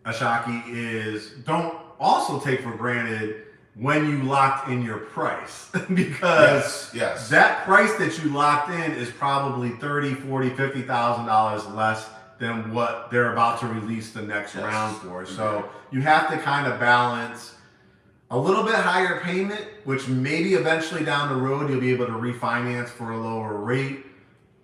Ashaki, is don't also take for granted when you locked in your price because that price that you locked in is probably $30,000, $40,000, $50,000 less than what they're about to release the next round for. So you have to kind of balance a little bit higher payment, which maybe eventually down the road you'll be able to refinance for a lower rate,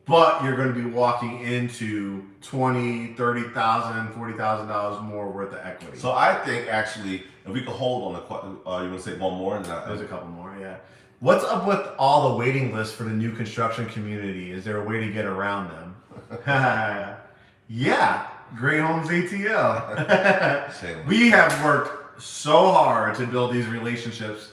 but you're going to be walking into $20,000, $30,000, $40,000 more worth of equity. So I think actually, if we could hold on you want to say one more? There's a couple more, yeah. What's up with all the waiting lists for the new construction community? Is there a way to get around them? Yeah, Great Homes ATL. We have worked so hard to build these relationships.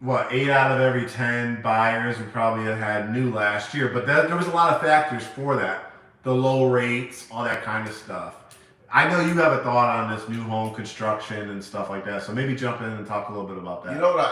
8 out of every 10 buyers we probably had new last year, but there was a lot of factors for that. The low rates, all that kind of stuff. I know you have a thought on this new home construction and stuff like that, so maybe jump in and talk a little bit about that. You know what,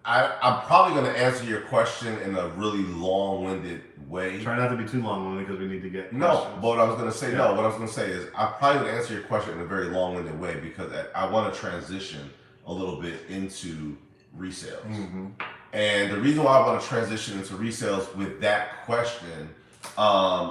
I'm probably going to answer your question in a really long-winded way. Try not to be too long-winded because we need to get questions. But what I was going to say, what I was going to say is I'm probably going to answer your question in a very long-winded way because I want to transition a little bit into resales. Mm-hmm. And the reason why I want to transition into resales with that question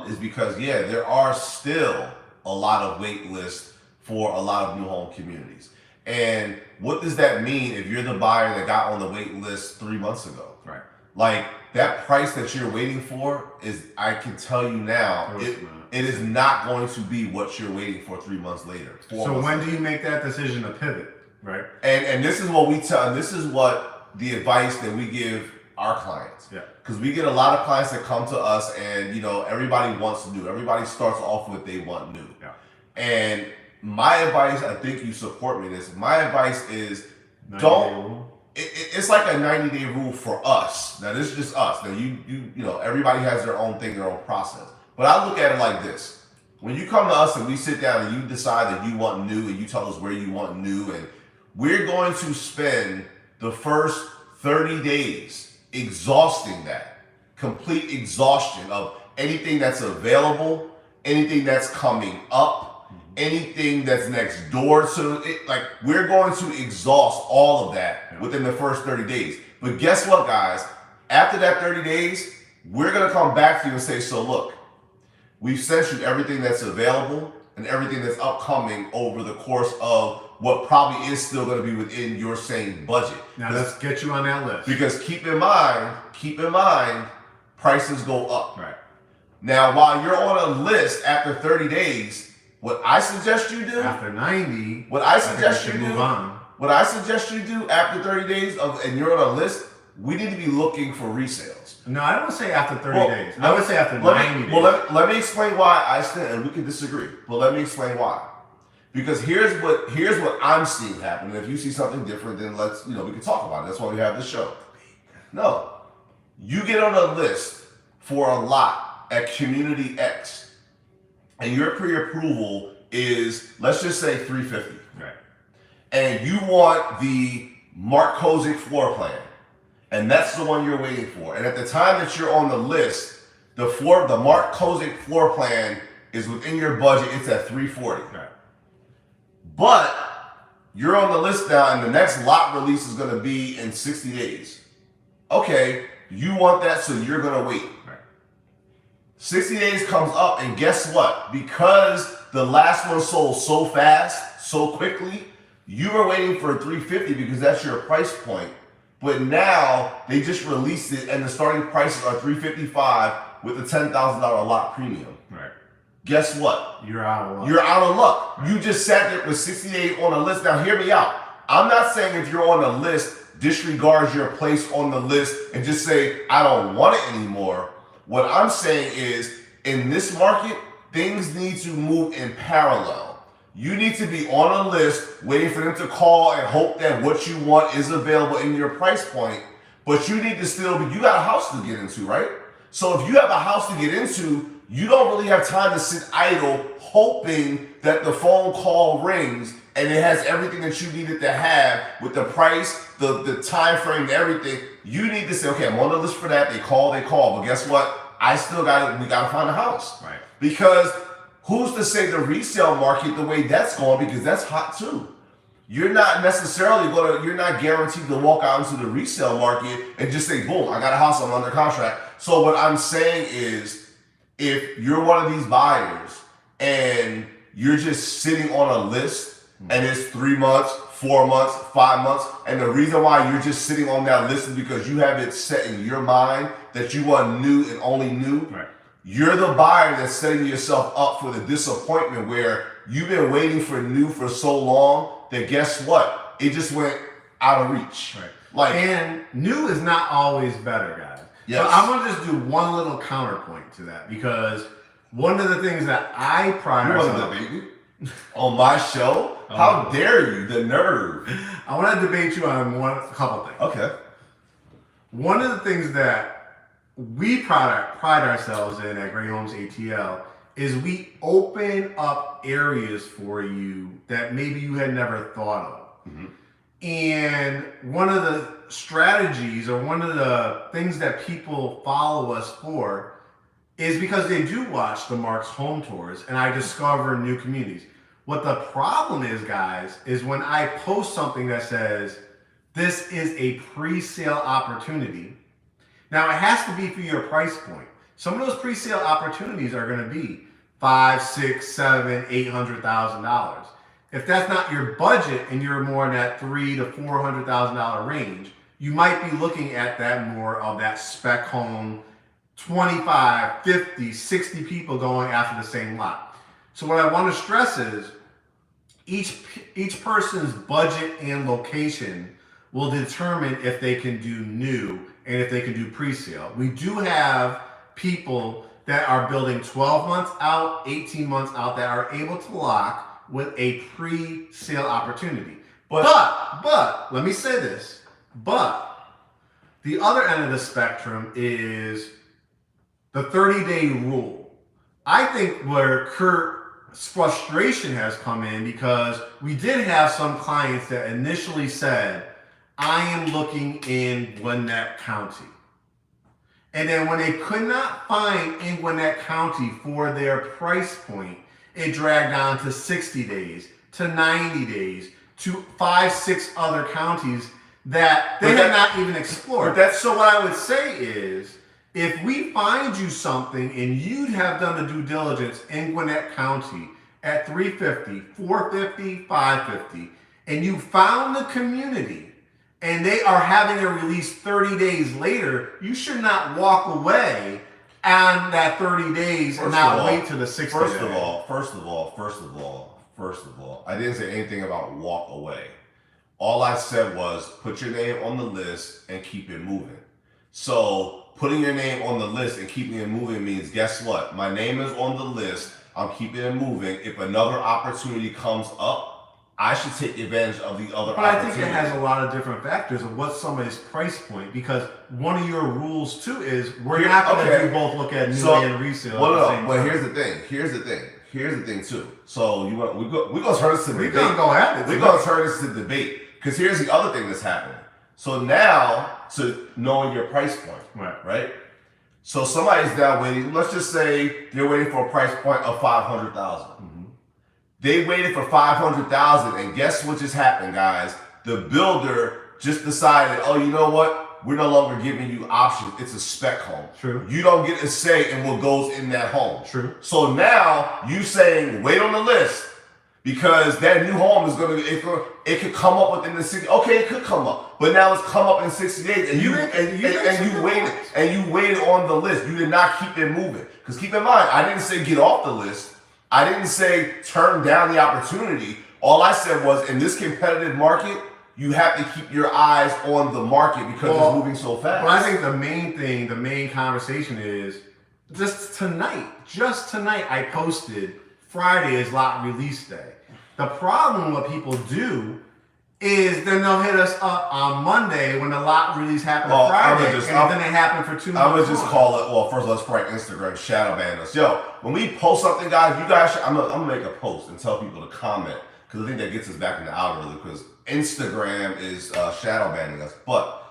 is because, there are still a lot of wait lists for a lot of new home communities. And what does that mean if you're the buyer that got on the wait list 3 months ago? Right. Like that price that you're waiting for is, I can tell you now, it is not going to be what you're waiting for 3 months later. So when do you make that decision to pivot? Right. And this is what we tell, and this is what the advice that we give our clients. Yeah. Because we get a lot of clients that come to us and, everybody wants new. Everybody starts off with they want new. Yeah. And my advice, I think you support me in this. My advice is it's like a 90-day rule for us. Now this is just us. Now everybody has their own thing, their own process. But I look at it like this. When you come to us and we sit down and you decide that you want new and you tell us where you want new, and we're going to spend the first 30 days exhausting that. Complete exhaustion of anything that's available, anything that's coming up, anything that's next door. So we're going to exhaust all of that within the first 30 days. But guess what, guys? After that 30 days, we're going to come back to you and say, so look, we've sent you everything that's available and everything that's upcoming over the course of what probably is still going to be within your same budget. Now let's get you on that list. Because keep in mind, prices go up. Right. Now, while you're on a list after 30 days, what I suggest you do after 90, what I suggest you do move on. What I suggest you do after 30 days and you're on a list, we need to be looking for resales. No, I don't say after 30 days. I would say after 90 days. Well, let me explain why I stand, and we can disagree. But let me explain why. Because here's what I'm seeing happen. And if you see something different, then we can talk about it. That's why we have this show. No, you get on a list for a lot at Community X, and your pre-approval is, let's just say, $350. Right. And you want the Mark Kozik floor plan, and that's the one you're waiting for. And at the time that you're on the list, the Mark Kozik floor plan is within your budget. It's at $340. Right. But you're on the list now, and the next lot release is going to be in 60 days. Okay, you want that, so you're going to wait. Right. 60 days comes up, and guess what? Because the last one sold so fast, so quickly, you were waiting for $350 because that's your price point. But now they just released it, and the starting prices are $355 with a $10,000 lot premium. Right. Guess what? You're out of luck. You're out of luck. Right. You just sat there with 60 days on a list. Now, hear me out. I'm not saying if you're on a list, disregard your place on the list and just say, I don't want it anymore. What I'm saying is, in this market, things need to move in parallel. You need to be on a list, waiting for them to call and hope that what you want is available in your price point. But you need to you got a house to get into, right? So if you have a house to get into, you don't really have time to sit idle hoping that the phone call rings and it has everything that you needed to have with the price, the time frame, everything. You need to say, okay, I'm on the list for that. They call. But guess what? We got to find a house. Right. Because who's to say the resale market, the way that's going, because that's hot too. You're not you're not guaranteed to walk out into the resale market and just say, boom, I got a house, I'm under contract. So what I'm saying is, if you're one of these buyers and you're just sitting on a list and it's 3 months, 4 months, 5 months, and the reason why you're just sitting on that list is because you have it set in your mind that you want new and only new. Right. You're the buyer that's setting yourself up for the disappointment where you've been waiting for new for so long that guess what? It just went out of reach. Right. And new is not always better, guys. Yes. So I'm going to just do one little counterpoint to that, because one of the things that I pride myself on my show? How dare you? The nerve. I want to debate you on a couple things. Okay. One of the things that we pride ourselves in at Great Homes ATL is we open up areas for you that maybe you had never thought of. Mm-hmm. And one of the strategies, or one of the things that people follow us for, is because they do watch the Mark's home tours and I discover new communities. What the problem is, guys, is when I post something that says, this is a pre-sale opportunity. Now, it has to be for your price point. Some of those pre-sale opportunities are going to be $500,000, $600,000, $700,000, $800,000. If that's not your budget and you're more in that $300,000 to $400,000 range, you might be looking at that more of that spec home, 25, 50, 60 people going after the same lot. So what I want to stress is each person's budget and location will determine if they can do new and if they can do pre-sale. We do have people that are building 12 months out, 18 months out that are able to lock with a pre-sale opportunity. But let me say this, but the other end of the spectrum is the 30-day rule. I think where Curt's frustration has come in, because we did have some clients that initially said, I am looking in Gwinnett County. And then when they could not find in Gwinnett County for their price point, it dragged on to 60 days, to 90 days, to 5-6 other counties that they had not even explored. So what I would say is, if we find you something and you'd have done the due diligence in Gwinnett County at 350, 450, 550, and you found the community and they are having a release 30 days later, you should not walk away on that 30 days and not wait to the 60 days. First of all, I didn't say anything about walk away. All I said was put your name on the list and keep it moving. So putting your name on the list and keeping it moving means, guess what? My name is on the list. I'm keeping it moving. If another opportunity comes up, I should take advantage of the other opportunity. I think it has a lot of different factors of what's somebody's price point, because one of your rules too is we're not going to do both look at new and resale. But here's the thing too. So we're gonna turn this to debate. We're gonna turn this to debate, because here's the other thing that's happening. So now, to knowing your price point, right? So somebody's now waiting. Let's just say they're waiting for a price point of $500,000. They waited for $500,000, and guess what just happened, guys? The builder just decided, oh, you know what? We're no longer giving you options. It's a spec home. True. You don't get a say in what goes in that home. True. So now you saying wait on the list, because that new home is it could come up within the 60. Okay, it could come up, but now it's come up in 60 days, and you waited on the list. You did not keep it moving, because keep in mind, I didn't say get off the list. I didn't say turn down the opportunity. All I said was, in this competitive market, you have to keep your eyes on the market because it's moving so fast. Well, I think the main conversation is just tonight, I posted Friday is lot release day. The problem what people do is then they'll hit us up on Monday when the lot release happened Friday, and then it happened for 2 months. I would just call it, well, first let's probably Instagram shadow ban us. Yo, when we post something, guys, you guys should, I'm gonna make a post and tell people to comment, because I think that gets us back in the algorithm, because Instagram is shadow banning us. But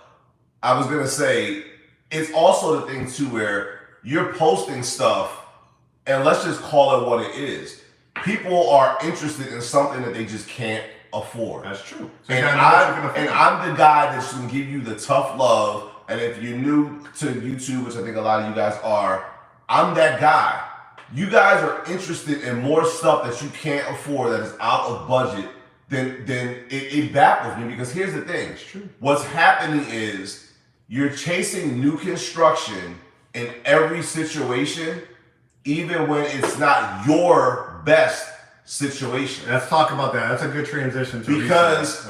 I was gonna say, it's also the thing too where you're posting stuff, and let's just call it what it is. People are interested in something that they just can't afford. That's true. So and I'm the guy that's going to give you the tough love. And if you're new to YouTube, which I think a lot of you guys are, I'm that guy. You guys are interested in more stuff that you can't afford, that is out of budget, then it baffles me, because here's the thing. It's true. What's happening is you're chasing new construction in every situation, even when it's not your best situation. Let's talk about that. That's a good transition to because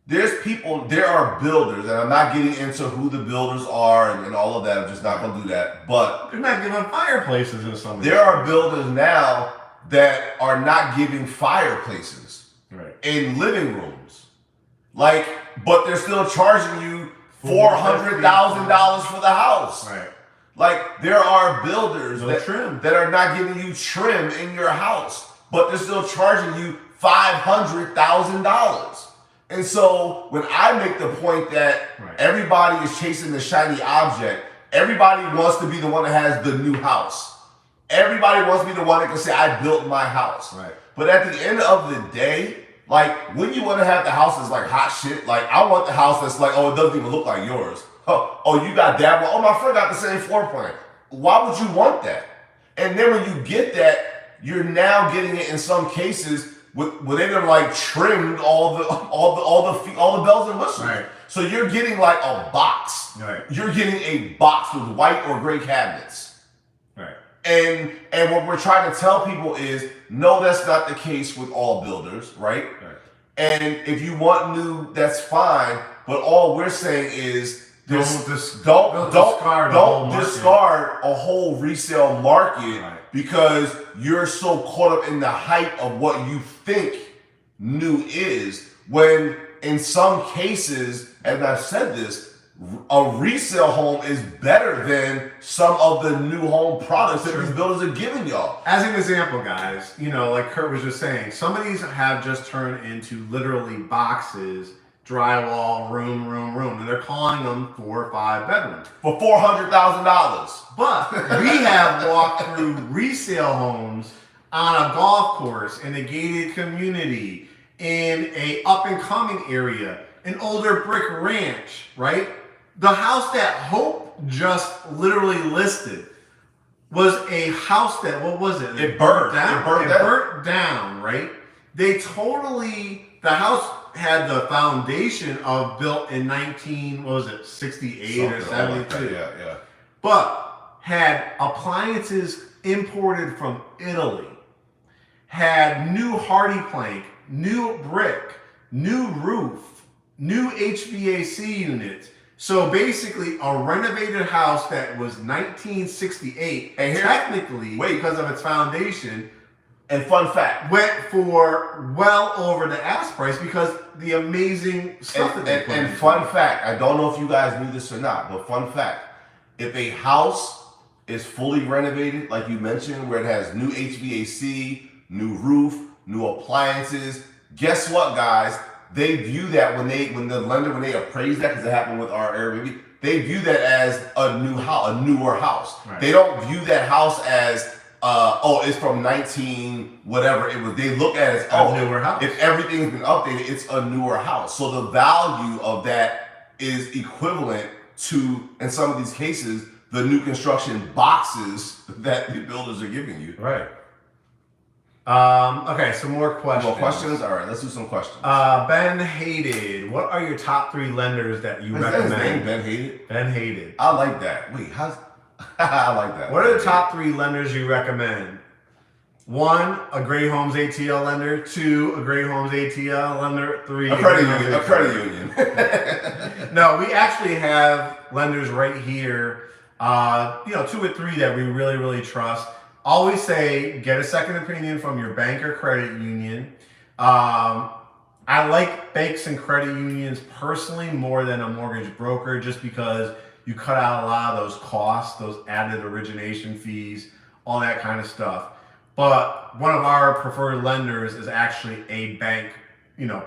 there are builders, and I'm not getting into who the builders are and all of that. I'm just not going to do that. But they're not giving fireplaces or something. There are builders now that are not giving fireplaces in living rooms, but they're still charging you $400,000 for the house. Right. Like, there are builders that are not giving you trim in your house, but they're still charging you $500,000. And so when I make the point that everybody is chasing the shiny object, everybody wants to be the one that has the new house. Everybody wants to be the one that can say, I built my house. Right. But at the end of the day, when you want to have the house that's like hot shit, I want the house that's like, oh, it doesn't even look like yours. Oh, you got that one. Oh, my friend got the same floor plan. Why would you want that? And then when you get that, you're now getting it in some cases where they've trimmed all the bells and whistles. Right. So you're getting like a box. Right. You're getting a box with white or gray cabinets. Right. And what we're trying to tell people is, no, that's not the case with all builders, right? Right. And if you want new, that's fine. But all we're saying is, don't discard a whole resale market because you're so caught up in the hype of what you think new is, when in some cases, and I've said this, a resale home is better than some of the new home products that these builders are giving y'all. As an example, guys, like Curt was just saying, some of these have just turned into literally boxes drywall, room, and they're calling them 4 or 5 bedrooms for $400,000. But we have walked through resale homes on a golf course, in a gated community, in a up and coming area, an older brick ranch, right? The house that Hope just literally listed was a house that, what was it? It burnt down. It burnt down, right? The house had the foundation of built in 68 or 72. Yeah. But had appliances imported from Italy, had new hardy plank, new brick, new roof, new HVAC units. So basically a renovated house that was 1968, and technically, because of its foundation, and fun fact, went for well over the ask price because the amazing stuff that they put in. And fun fact, I don't know if you guys knew this or not, but fun fact, if a house is fully renovated, like you mentioned, where it has new HVAC, new roof, new appliances, guess what, guys? They view that when they appraise that, because it happened with our Airbnb, they view that as a new house, a newer house. Right. They don't view that house as it's from 19 whatever it was. They look at it as a newer house. If everything's been updated, it's a newer house. So the value of that is equivalent to, in some of these cases, the new construction boxes that the builders are giving you. Right. Okay, some more questions. More questions? All right, let's do some questions. Ben Hated, what are your top 3 lenders that you recommend? Is that his name, Ben Hated? Ben Hated. I like that. Wait, I like that. What are the top 3 lenders you recommend? 1, a Great Homes ATL lender. 2, a Great Homes ATL lender. 3, a credit union. No, we actually have lenders right here. 2 or 3 that we really, really trust. Always say, get a second opinion from your bank or credit union. I like banks and credit unions personally more than a mortgage broker, just because you cut out a lot of those costs, those added origination fees, all that kind of stuff. But one of our preferred lenders is actually a bank,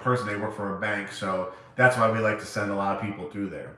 person. They work for a bank. So that's why we like to send a lot of people through there.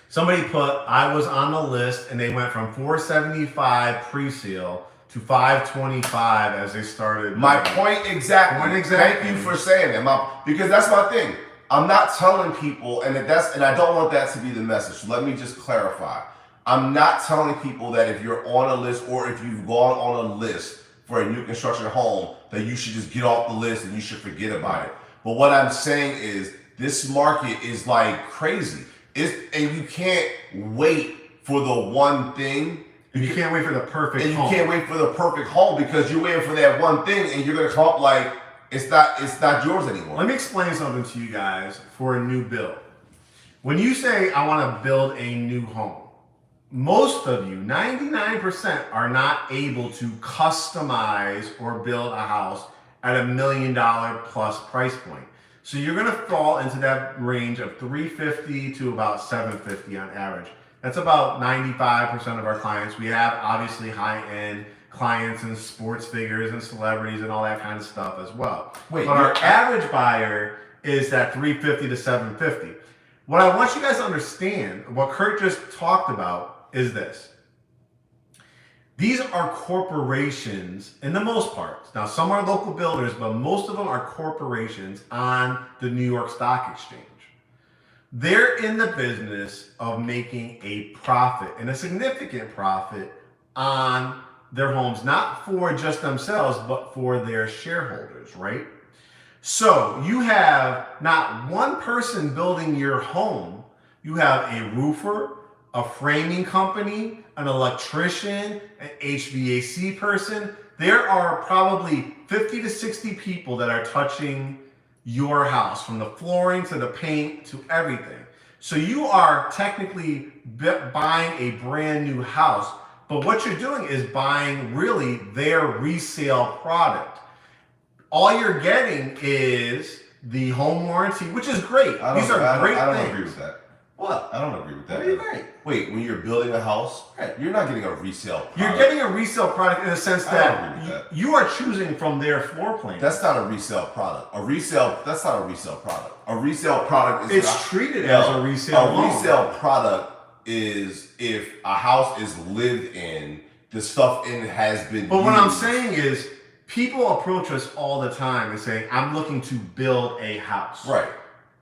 Somebody put, I was on the list, and they went from $475 pre-sale to $525 as they started. My point exactly. Thank you for saying that. Because that's my thing. I'm not telling people, and I don't want that to be the message. So let me just clarify. I'm not telling people that if you're on a list, or if you've gone on a list for a new construction home, that you should just get off the list and you should forget about it. But what I'm saying is, this market is like crazy. And you can't wait for the one thing. You can't wait for the perfect home. And you can't wait for the perfect home, because you're waiting for that one thing, and you're going to come up like it's not yours anymore. Let me explain something to you guys for a new build. When you say, I want to build a new home, most of you, 99%, are not able to customize or build a house at $1 million plus price point. So you're going to fall into that range of $350 to about $750 on average. That's about 95% of our clients. We have obviously high-end clients and sports figures and celebrities and all that kind of stuff as well. But our average buyer is that $350 to $750. What I want you guys to understand, what Curt just talked about, is this. These are corporations in the most part. Now, some are local builders, but most of them are corporations on the New York Stock Exchange. They're in the business of making a profit, and a significant profit, on their homes, not for just themselves, but for their shareholders, right? So you have not one person building your home. You have a roofer, a framing company, an electrician, an HVAC person. There are probably 50 to 60 people that are touching your house, from the flooring to the paint to everything. So you are technically buying a brand new house, but what you're doing is buying really their resale product. All you're getting is the home warranty, which is great. These are great things. I don't agree with that. What? I don't agree with that. What do you think? Wait, when you're building a house, you're not getting a resale product. You're getting a resale product in the sense I don't agree with that that. you are choosing from their floor plan. That's not a resale product. That's not a resale product. A resale product is It's treated as a resale loan. A resale product is if a house is lived in, the stuff in it has been But used. what I'm saying is, people approach us all the time and say, I'm looking to build a house. Right.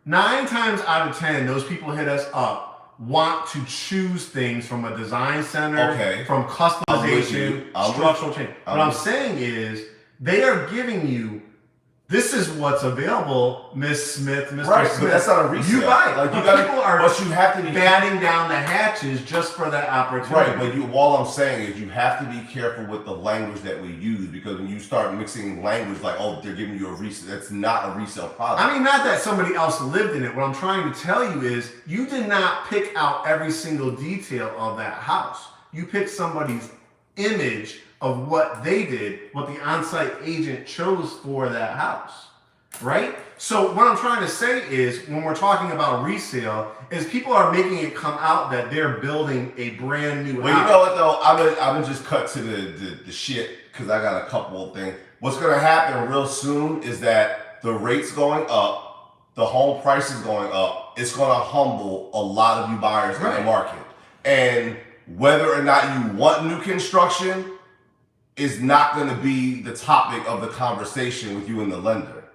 9 times out of 10, those people hit us up, want to choose things from a design center, from customization, structural change. What I'm saying is, they are giving you, this is what's available, Miss Smith, Mr. Right, Smith. but that's not a resale. You buy it. Like, People are but you have to be batting down the hatches just for that opportunity. Right, but all I'm saying is you have to be careful with the language that we use, because when you start mixing language like, oh, they're giving you a resale, that's not a resale product. I mean, not that somebody else lived in it. What I'm trying to tell you is you did not pick out every single detail of that house. You picked somebody's image of what they did, what the on-site agent chose for that house, right? So what I'm trying to say is, when we're talking about resale, is people are making it come out that they're building a brand new house. Well, you know what though? I'm gonna just cut to the shit, because I got a couple of things. What's gonna happen real soon is that the rates going up, the home price is going up. It's gonna humble a lot of you buyers in the market, and whether or not you want new construction is not going to be the topic of the conversation with you and the lender.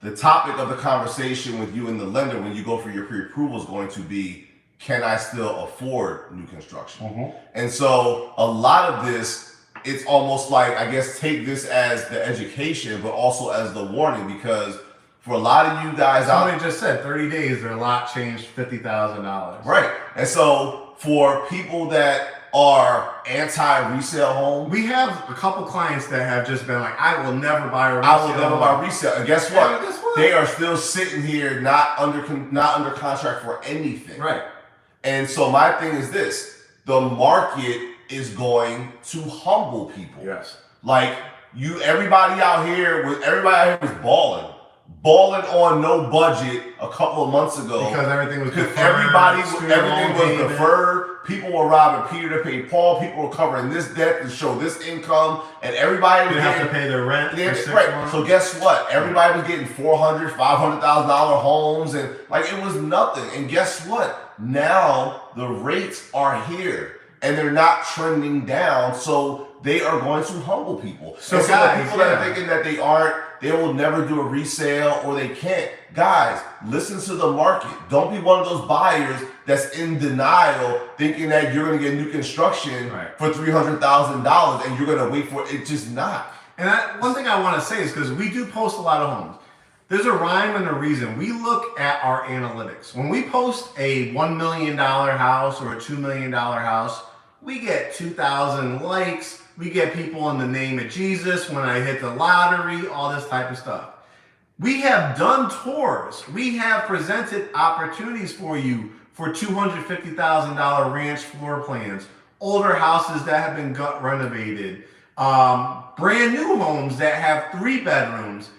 The topic of the conversation with you and the lender when you go for your pre-approval is going to be, can I still afford new construction? And so a lot of this, it's almost like, I guess, take this as the education, but also as the warning, because for a lot of you guys somebody just said 30 days, their lot changed $50,000. Right. And so for people that are anti-resale home, we have a couple clients that have just been like, I will never buy a resale. I will never buy resale. And guess what? Yeah, guess what? They are still sitting here not under contract for anything. Right. And so my thing is this: the market is going to humble people. Yes. Like everybody out here was balling on no budget a couple of months ago, because everything was deferred. Everything was deferred. People were robbing Peter to pay Paul. People were covering this debt to show this income, and everybody was have to pay their rent. For 6 months. So guess what? Everybody was getting $400,000, $500,000 homes, and like it was nothing. And guess what? Now the rates are here, and they're not trending down. So they are going to humble people. So guys, guys, the people that are thinking that they will never do a resale or they can't. Guys, listen to the market. Don't be one of those buyers that's in denial, thinking that you're going to get new construction for $300,000 and you're going to wait for it. Just not. And one thing I want to say is, because we do post a lot of homes, there's a rhyme and a reason. We look at our analytics. When we post a $1 million house or a $2 million house, we get 2,000 likes. We get people in the name of Jesus, when I hit the lottery, all this type of stuff. We have done tours. We have presented opportunities for you for $250,000 ranch floor plans, older houses that have been gut renovated, brand new homes that have 3 bedrooms.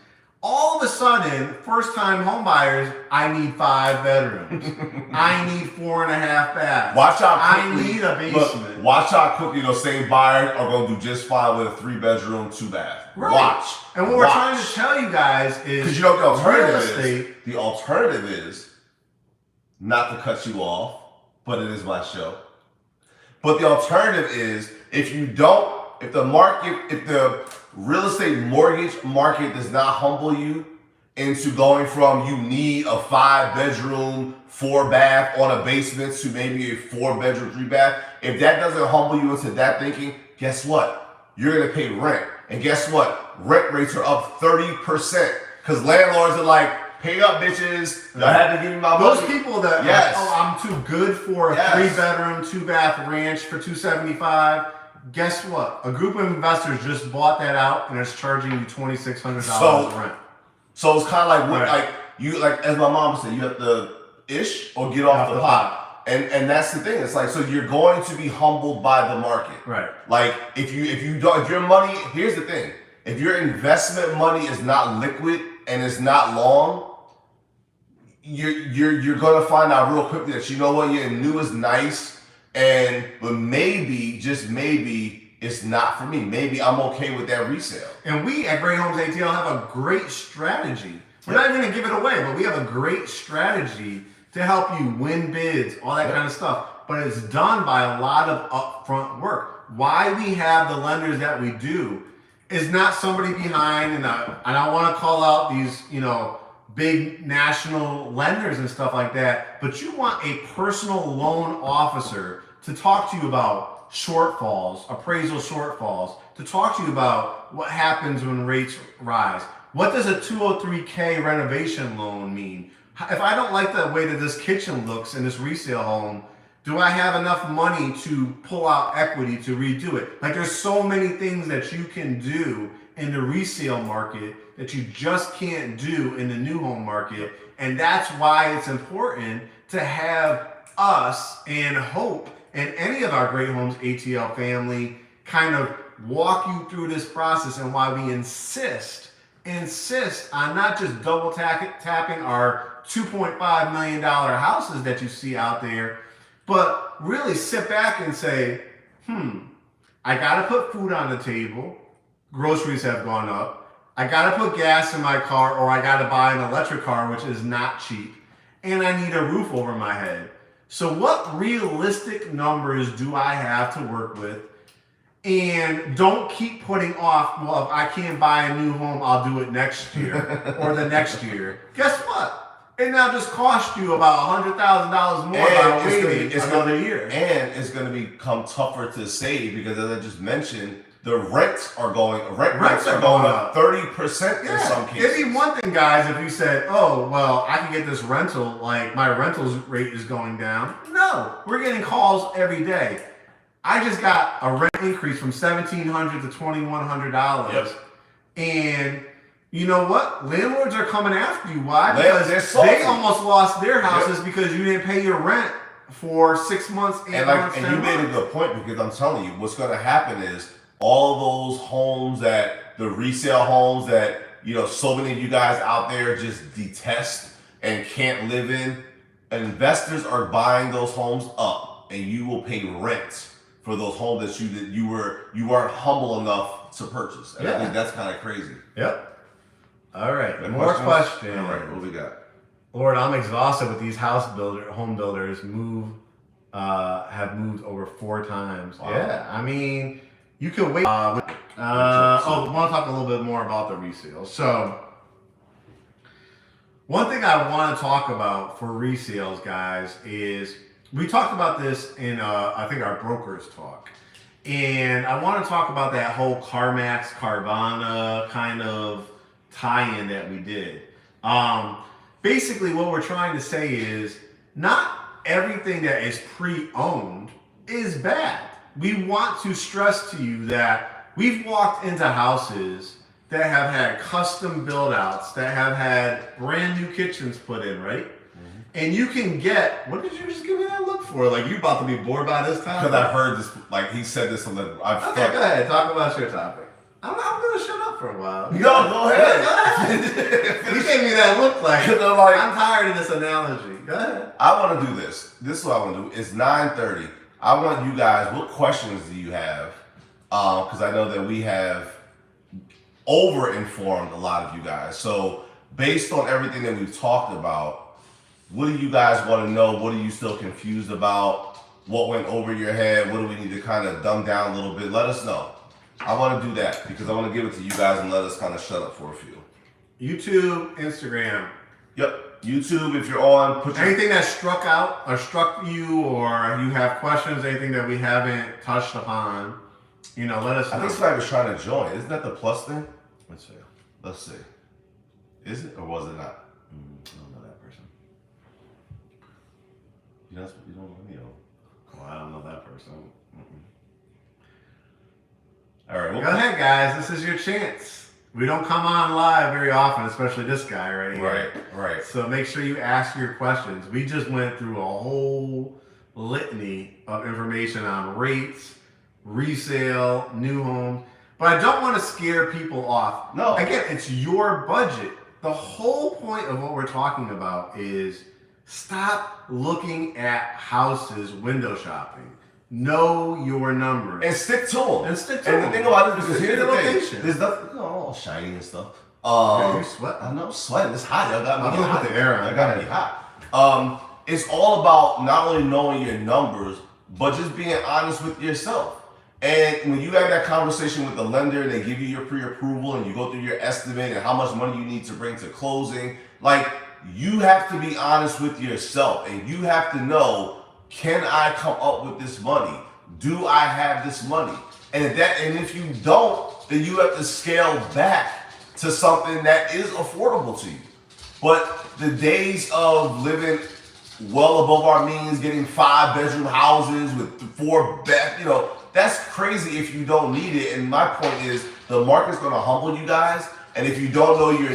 All of a sudden, first-time home buyers, I need 5 bedrooms. I need 4.5 baths. Watch out quickly. I need a basement. Look, watch how quickly those same buyers are going to do just fine with a 3-bedroom, 2-bath. Right. Watch. And what we're trying to tell you guys is, because you know what real estate. The alternative is, not to cut you off, but it is my show. But the alternative is, if the real estate mortgage market does not humble you into going from you need a 5-bedroom, 4-bath on a basement to maybe a 4-bedroom, 3-bath, if that doesn't humble you into that thinking, guess what? You're going to pay rent. And guess what? Rent rates are up 30% because landlords are like, pay up, bitches. I had to give you my money. Those people that are like, oh, I'm too good for a 3-bedroom, 2-bath ranch for $275. Guess what? A group of investors just bought that out and is charging you $2,600 rent. So it's kind of like as my mom said, you have to ish or get off the pot. And that's the thing. It's like, so you're going to be humbled by the market. Right. Like if your money, here's the thing. If your investment money is not liquid and it's not long, you're gonna find out real quickly that you know what, yeah, new is nice, but maybe, just maybe, it's not for me. Maybe I'm okay with that resale. And we at Great Homes ATL have a great strategy. We're not even gonna give it away, but we have a great strategy to help you win bids, all that kind of stuff. But it's done by a lot of upfront work. Why we have the lenders that we do is not somebody behind, and I want to call out these, big national lenders and stuff like that, but you want a personal loan officer to talk to you about shortfalls, appraisal shortfalls, to talk to you about what happens when rates rise. What does a 203K renovation loan mean? If I don't like the way that this kitchen looks in this resale home, do I have enough money to pull out equity to redo it? Like, there's so many things that you can do in the resale market that you just can't do in the new home market. And that's why it's important to have us and Hope and any of our Great Homes ATL family kind of walk you through this process, and why we insist on not just double tapping our $2.5 million houses that you see out there, but really sit back and say, I gotta put food on the table. Groceries have gone up. I gotta put gas in my car, or I gotta buy an electric car, which is not cheap. And I need a roof over my head. So what realistic numbers do I have to work with? And don't keep putting off, well, if I can't buy a new home, I'll do it next year or the next year. Guess what? It now just cost you about $100,000 more by waiting another year. And it's going to become tougher to save because, as I just mentioned, the rents are going up 30% in some cases. It'd be one thing, guys, if you said, oh, well, I can get this rental, like my rentals rate is going down. No, we're getting calls every day. I just got a rent increase from $1,700 to $2,100. Yep. And you know what? Landlords are coming after you. Why? Because they almost lost their houses because you didn't pay your rent for 6 months, 8 months, and you made a good point, because I'm telling you, what's going to happen is all those homes, that the resale homes that, so many of you guys out there just detest and can't live in, investors are buying those homes up, and you will pay rent for those homes that you weren't humble enough to purchase. And I think that's kind of crazy. Yep. All right. More questions. All right. What we got? Lord, I'm exhausted with these home builders have moved over 4 times. Wow. Yeah. I mean, you could wait. I want to talk a little bit more about the resale. So, one thing I want to talk about for resales, guys, is we talked about this in, I think, our brokers talk. And I want to talk about that whole CarMax, Carvana kind of tie-in that we did. Basically, what we're trying to say is not everything that is pre-owned is bad. We want to stress to you that we've walked into houses that have had custom build-outs, that have had brand new kitchens put in, right? And you can get, what did you just give me that look for? Like, you about to be bored by this time? Because I've heard this, like, he said this on the... Okay, go ahead. Talk about your topic. I'm going to shut up for a while. No, go ahead. You gave me that look like, I'm tired of this analogy. Go ahead. I want to do this. This is what I want to do. It's 9:30. I want you guys, what questions do you have? Because I know that we have over-informed a lot of you guys. So, based on everything that we've talked about, what do you guys want to know? What are you still confused about? What went over your head? What do we need to kind of dumb down a little bit? Let us know. I want to do that because I want to give it to you guys and let us kind of shut up for a few. YouTube, Instagram. Yep. YouTube, if you're on, put your... Anything that struck out or struck you, or you have questions, anything that we haven't touched upon, let us know. I think somebody was trying to join. Isn't that the plus thing? Let's see. Is it or was it not? I don't know that person. You don't know me. Well, I don't know that person. All right. Go ahead, guys. This is your chance. We don't come on live very often, especially this guy right here. Right. So make sure you ask your questions. We just went through a whole litany of information on rates, resale, new homes. But I don't want to scare people off. No. Again, it's your budget. the whole point of what we're talking about is stop looking at houses window shopping. Know your numbers. And stick to them. And stick to them. And the thing about it is, because Stick here's to the thing. location. There's nothing all shiny and stuff. Yeah, you sweat. I know, sweating. It's hot. I got I'm gonna put the air on. I gotta be hot. It's all about not only knowing your numbers, but just being honest with yourself. And when you have that conversation with the lender, they give you your pre-approval and you go through your estimate and how much money you need to bring to closing. Like, you have to be honest with yourself and you have to know, can I come up with this money? Do I have this money? And if you don't, then you have to scale back to something that is affordable to you. But the days of living well above our means, getting 5-bedroom houses with 4 bed, that's crazy if you don't need it. And my point is, the market's gonna humble you guys. And if you don't know your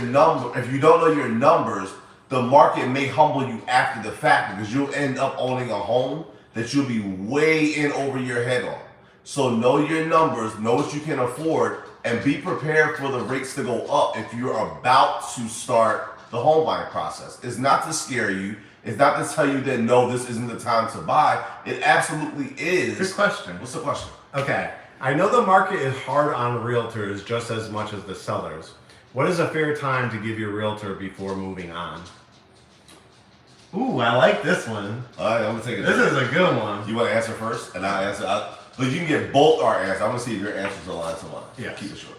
numbers, the market may humble you after the fact, because you'll end up owning a home that you'll be way in over your head on. So know your numbers, know what you can afford, and be prepared for the rates to go up if you're about to start the home buying process. It's not to scare you. It's not to tell you that, no, this isn't the time to buy. It absolutely is. Good question. What's the question? Okay. I know the market is hard on realtors just as much as the sellers. What is a fair time to give your realtor before moving on? Ooh, I like this one. All right, I'm gonna take it. This is a good one. You want to answer first, and I'll answer. But you can get both our answers. I want to see if your answers align to mine. Yeah. Keep it short.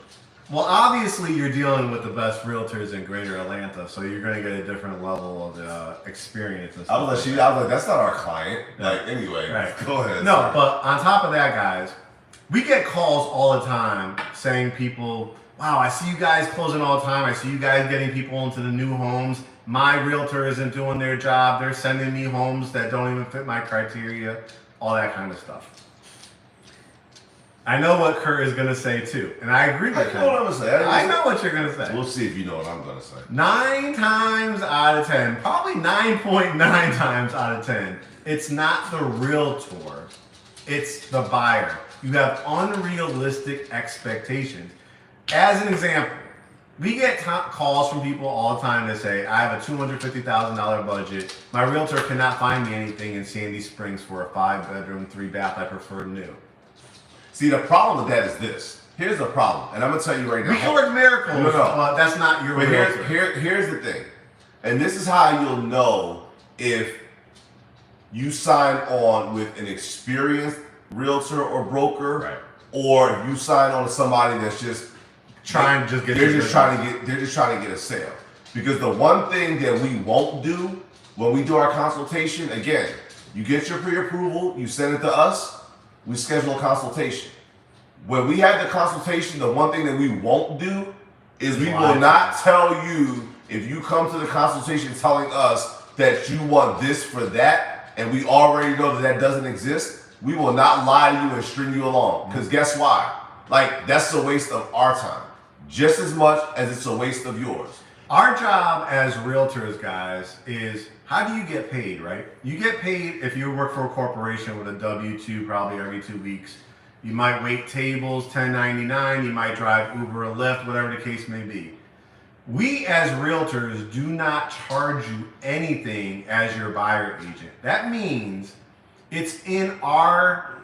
Well, obviously, you're dealing with the best realtors in Greater Atlanta, so you're going to get a different level of experience. And stuff I was like, that's not our client. Yeah. Like, anyway, Right. Go ahead. No, sorry. but on top of that, guys, we get calls all the time saying people, wow, I see you guys closing all the time. I see you guys getting people into the new homes. My realtor isn't doing their job. They're sending me homes that don't even fit my criteria, all that kind of stuff. I know what Curt is going to say too, and I agree with him. I know what I'm going to say. I know what you're going to say. We'll see if you know what I'm going to say. 9 times out of 10, probably 9.9 times out of 10, it's not the realtor, it's the buyer. You have unrealistic expectations. As an example, we get calls from people all the time that say, I have a $250,000 budget. My realtor cannot find me anything in Sandy Springs for a 5-bedroom, 3-bath. I prefer new. See, the problem with that is this. Here's the problem, and I'm going to tell you right now. We can work miracles, No. but that's not your But realtor. here's the thing, and this is how you'll know if you sign on with an experienced realtor or broker, Right. or you sign on to somebody that's just Trying to just get they're your just trying to get a sale. Because the one thing that we won't do when we do our consultation, again, you get your pre-approval, you send it to us, we schedule a consultation. When we have the consultation, the one thing that we won't do is we will not tell you, if you come to the consultation telling us that you want this for that, and we already know that doesn't exist, we will not lie to you and string you along. Because guess why? Like, that's a waste of our time, just as much as it's a waste of yours. Our job as realtors, guys, is how do you get paid, right? You get paid if you work for a corporation with a W-2 probably every 2 weeks. You might wait tables, 1099, you might drive Uber or Lyft, whatever the case may be. We as realtors do not charge you anything as your buyer agent. That means it's in our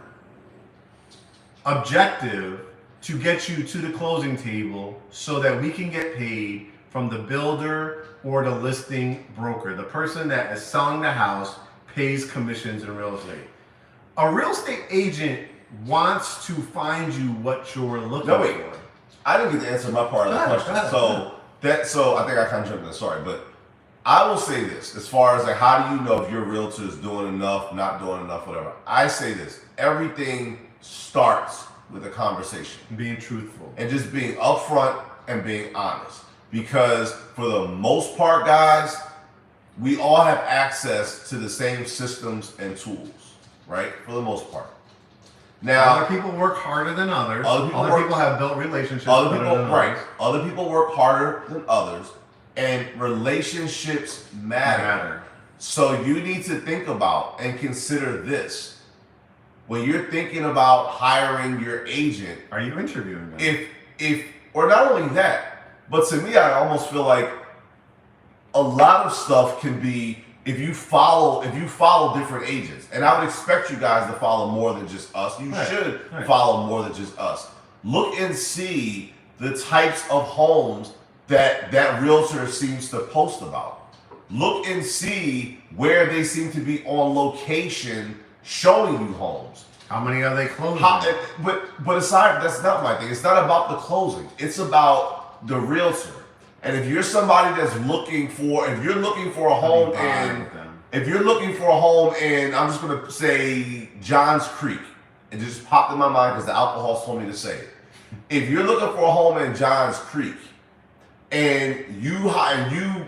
objective to get you to the closing table so that we can get paid from the builder or the listing broker. The person that is selling the house pays commissions in real estate. A real estate agent wants to find you what you're looking for. I didn't get to answer my part of the question. So I think I kind of jumped in. Sorry, but I will say this as far as like, how do you know if your realtor is doing enough, not doing enough, whatever? I say this: everything starts with a conversation, Being truthful. and just being upfront and being honest. Because for the most part, guys, we all have access to the same systems and tools, right? For the most part. Now, Other people work harder than others. Other people have built relationships other better people, than right? others. Other people work harder than others, and relationships matter. So you need to think about and consider this when you're thinking about hiring your agent. Are you interviewing them? If or not only that, but to me, I almost feel like a lot of stuff can be if you follow different agents, and I would expect you guys to follow more than just us. You should follow more than just us. Look and see the types of homes that realtor seems to post about. Look and see where they seem to be on location showing you homes. How many are they closing? But aside, that's not my thing. It's not about the closing. It's about the realtor. And if you're somebody that's looking for a home in, I'm just gonna say Johns Creek. It just popped in my mind because the alcohol told me to say it. If you're looking for a home in Johns Creek, and you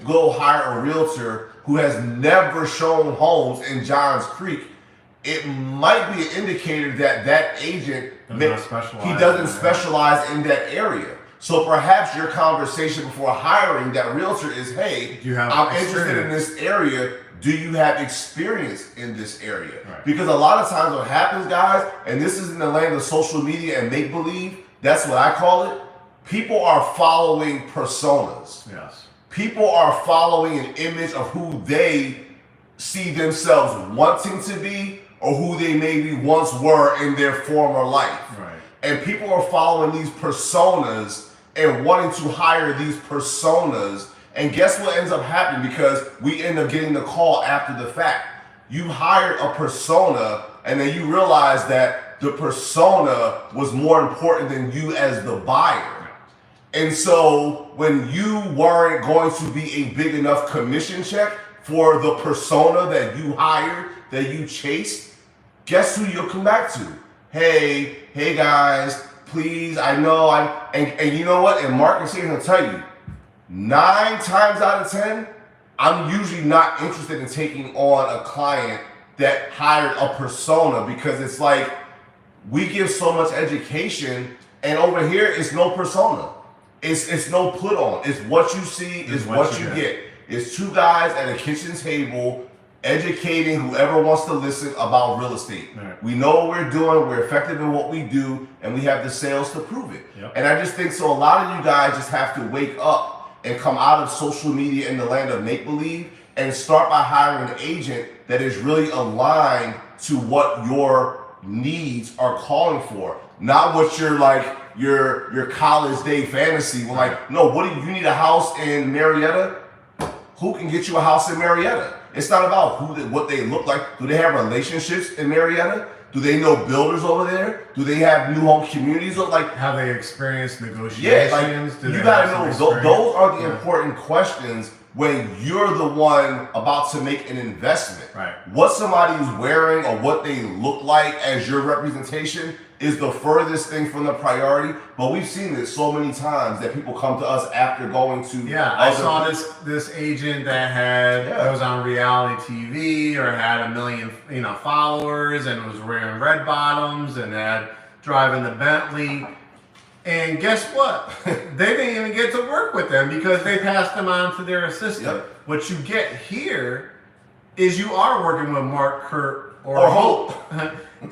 go hire a realtor who has never shown homes in Johns Creek, it might be an indicator that that agent doesn't specialize in that area. So perhaps your conversation before hiring that realtor is, hey, I'm interested in this area. Do you have experience in this area? Right. Because a lot of times what happens, guys, and this is in the land of social media and make-believe, that's what I call it. People are following personas. Yes. People are following an image of who they see themselves wanting to be or who they maybe once were in their former life. Right. And people are following these personas and wanting to hire these personas. And guess what ends up happening? Because we end up getting the call after the fact. You hired a persona and then you realize that the persona was more important than you as the buyer. And so when you weren't going to be a big enough commission check for the persona that you hired, that you chased, guess who you'll come back to? Hey guys, please, I know and you know what? And Mark is here to tell you, 9 times out of 10, I'm usually not interested in taking on a client that hired a persona because it's like we give so much education and over here it's no persona. It's no put on. It's what you see is what you get. It's 2 guys at a kitchen table educating whoever wants to listen about real estate. Right. We know what we're doing, we're effective in what we do, and we have the sales to prove it. Yep. And I just think so a lot of you guys just have to wake up and come out of social media in the land of make-believe and start by hiring an agent that is really aligned to what your needs are calling for. Not what you're like your college day fantasy. We're like, no, what do you need a house in Marietta? Who can get you a house in Marietta? It's not about what they look like. Do they have relationships in Marietta? Do they know builders over there? Do they have new home communities? Like, have they experienced negotiations? Yeah, like, you gotta know those are the important questions when you're the one about to make an investment. Right. What somebody's wearing or what they look like as your representation is the furthest thing from the priority. But we've seen this so many times that people come to us after going to I saw this agent that was on reality TV or had 1 million followers and was wearing red bottoms and had driving the Bentley. And guess what? They didn't even get to work with them because they passed them on to their assistant. Yep. What you get here is you are working with Mark, Curt, or Hope.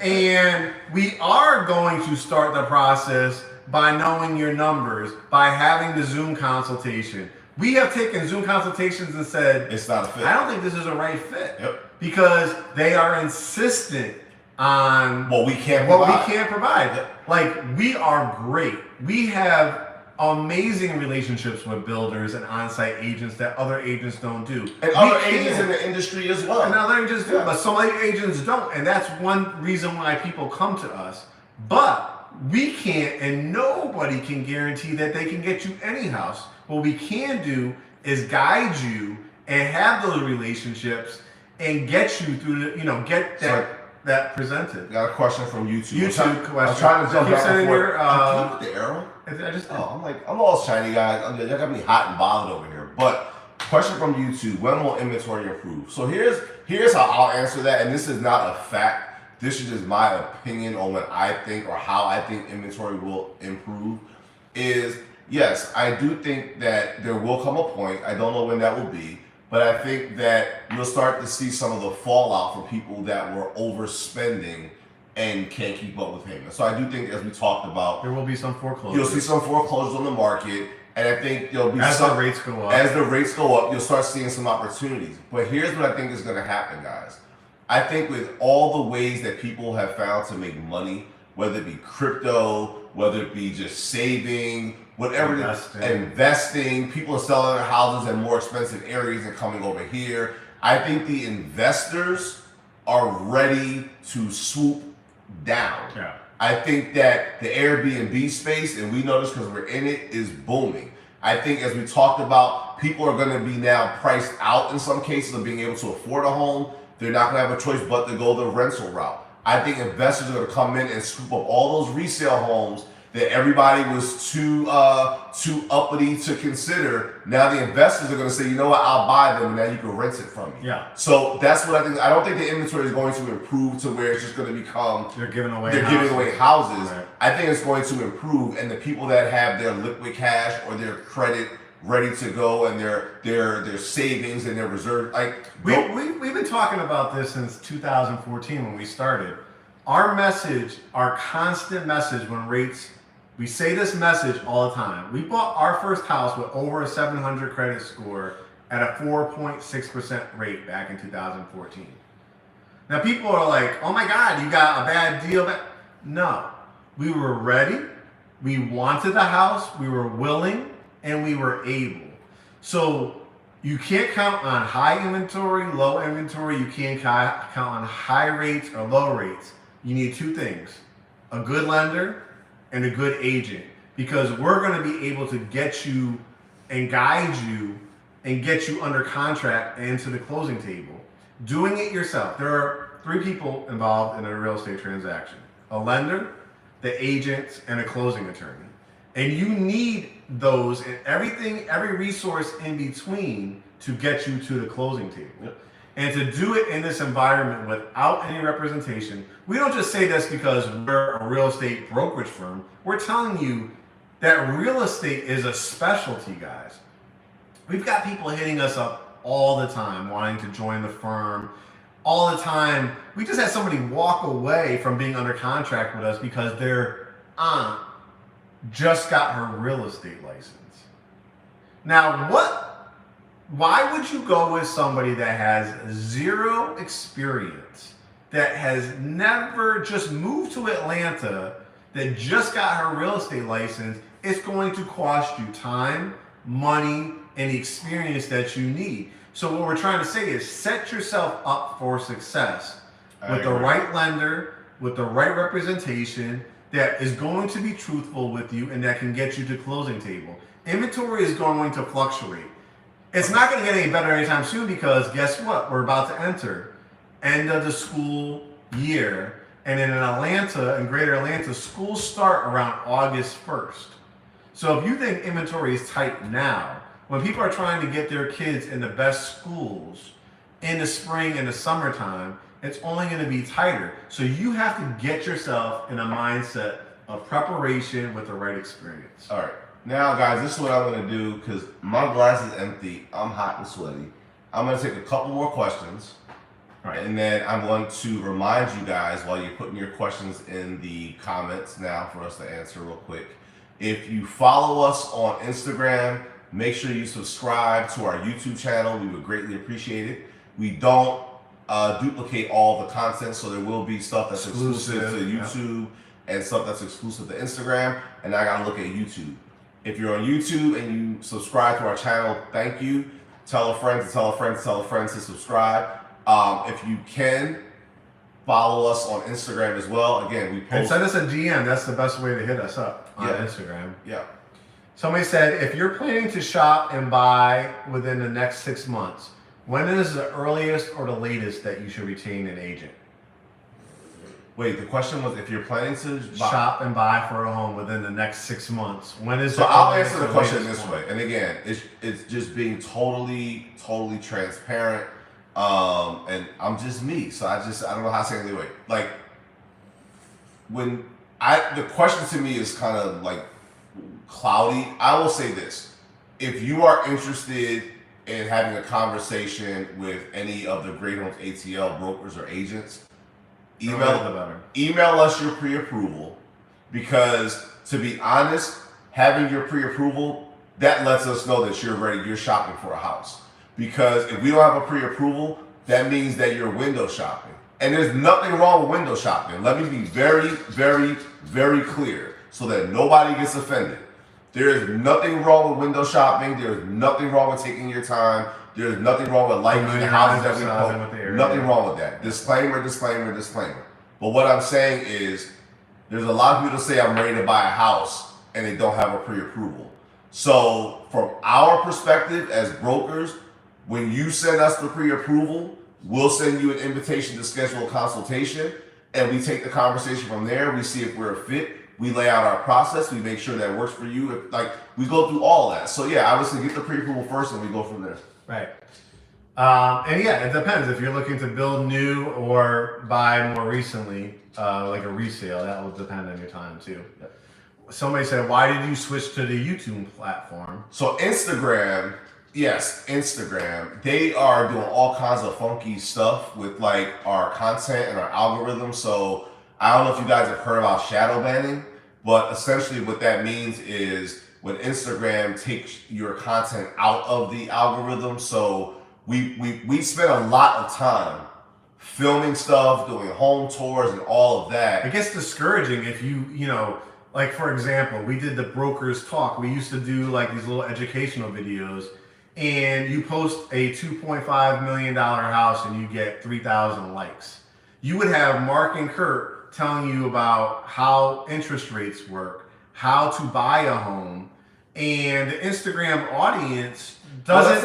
And we are going to start the process by knowing your numbers, by having the Zoom consultation. We have taken Zoom consultations and said, it's not a fit. I don't think this is a right fit. Yep. Because they are insistent on what we can't provide. Yep. Like, we are great. We have amazing relationships with builders and on-site agents that other agents don't do. And other agents in the industry as well. And other agents do, but some other agents don't. And that's one reason why people come to us. But we can't, and nobody can guarantee that they can get you any house. What we can do is guide you and have those relationships and get you through the, that presented. Got a question from YouTube. YouTube question. I'm trying to jump back and forth. Can you put the arrow? I just I'm all shiny, guys. Y'all got me hot and bothered over here. But question from YouTube: when will inventory improve? So here's how I'll answer that, and this is not a fact. This is just my opinion on what I think or how I think inventory will improve. Is yes, I do think that there will come a point. I don't know when that will be. But I think that you'll start to see some of the fallout for people that were overspending and can't keep up with payments. So I do think, as we talked about, there will be some foreclosures. You'll see some foreclosures on the market, and I think there'll be as the rates go up. As the rates go up, you'll start seeing some opportunities. But here's what I think is going to happen, guys. I think with all the ways that people have found to make money, whether it be crypto, whether it be just saving, whatever investing, people are selling their houses in more expensive areas and coming over here. I think the investors are ready to swoop down. Yeah. I think that the Airbnb space, and we know this because we're in it, is booming. I think, as we talked about, people are going to be now priced out in some cases of being able to afford a home. They're not going to have a choice but to go the rental route. I think investors are going to come in and scoop up all those resale homes that everybody was too uppity to consider. Now the investors are going to say, you know what, I'll buy them, and now you can rent it from me. Yeah. So that's what I think. I don't think the inventory is going to improve to where it's just going to become they're giving away houses. Right. I think it's going to improve, and the people that have their liquid cash or their credit ready to go, and their savings and their reserve, we've been talking about this since 2014 when we started. Our message, our constant message when rates, we say this message all the time. We bought our first house with over a 700 credit score at a 4.6% rate back in 2014. Now people are like, oh my God, you got a bad deal. No, we were ready. We wanted the house. We were willing and we were able. So you can't count on high inventory, low inventory. You can't count on high rates or low rates. You need two things, a good lender and a good agent, because we're going to be able to get you and guide you and get you under contract and to the closing table. Doing it yourself. There are three people involved in a real estate transaction: a lender, the agent, and a closing attorney. And you need those and every resource in between to get you to the closing table. Yep. And to do it in this environment without any representation. We don't just say this because we're a real estate brokerage firm. We're telling you that real estate is a specialty, guys. We've got people hitting us up all the time wanting to join the firm. All the time. We just had somebody walk away from being under contract with us because their aunt just got her real estate license. Now, why would you go with somebody that has zero experience, that has never just moved to Atlanta, that just got her real estate license? It's going to cost you time, money, and the experience that you need. So what we're trying to say is set yourself up for success with the right lender, with the right representation that is going to be truthful with you and that can get you to closing table. Inventory is going to fluctuate. It's not going to get any better anytime soon because guess what? We're about to enter end of the school year. And in Atlanta, in greater Atlanta, schools start around August 1st. So if you think inventory is tight now, when people are trying to get their kids in the best schools in the spring and the summertime, it's only going to be tighter. So you have to get yourself in a mindset of preparation with the right experience. All right. Now, guys, this is what I'm going to do because my glass is empty. I'm hot and sweaty. I'm going to take a couple more questions. All right. And then I'm going to remind you guys while you're putting your questions in the comments now for us to answer real quick. If you follow us on Instagram, make sure you subscribe to our YouTube channel. We would greatly appreciate it. We don't duplicate all the content, so there will be stuff that's exclusive to YouTube and stuff that's exclusive to Instagram. And I got to look at YouTube. If you're on YouTube and you subscribe to our channel, thank you. Tell a friend to tell a friend to tell a friend to subscribe. If you can, follow us on Instagram as well. Again, we post. And send us a DM. That's the best way to hit us up on Instagram. Yeah. Somebody said, if you're planning to shop and buy within the next 6 months, when is the earliest or the latest that you should retain an agent? Wait, the question was if you're planning to shop and buy for a home within the next 6 months. When is so I'll answer the question this way. And again, it's just being totally transparent. And I'm just me. So I don't know how to say it anyway. Like the question to me is kind of like cloudy. I will say this. If you are interested in having a conversation with any of the Great Homes ATL brokers or agents, email us your pre-approval, because to be honest, having your pre-approval, that lets us know that you're shopping for a house. Because if we don't have a pre-approval, that means that you're window shopping. And there's nothing wrong with window shopping. Let me be very, very, very clear so that nobody gets offended. There is nothing wrong with window shopping. There's nothing wrong with taking your time. There's nothing wrong with liking the houses that we post. Nothing wrong with that. Disclaimer, disclaimer, disclaimer. But what I'm saying is, there's a lot of people that say I'm ready to buy a house and they don't have a pre-approval. So from our perspective as brokers, when you send us the pre-approval, we'll send you an invitation to schedule a consultation, and we take the conversation from there. We see if we're a fit. We lay out our process. We make sure that works for you. We go through all that. So yeah, obviously get the pre-approval first, and we go from there. Right. And yeah, it depends. If you're looking to build new or buy more recently, like a resale, that will depend on your time too. Somebody said, why did you switch to the YouTube platform? So Instagram, yes, Instagram. They are doing all kinds of funky stuff with like our content and our algorithm. So I don't know if you guys have heard about shadow banning, but essentially what that means is when Instagram takes your content out of the algorithm. So we spend a lot of time filming stuff, doing home tours and all of that. It gets discouraging if you like for example, we did the Brokers Talk. We used to do like these little educational videos, and you post a $2.5 million house and you get 3,000 likes. You would have Mark and Curt telling you about how interest rates work, how to buy a home, and the Instagram audience doesn't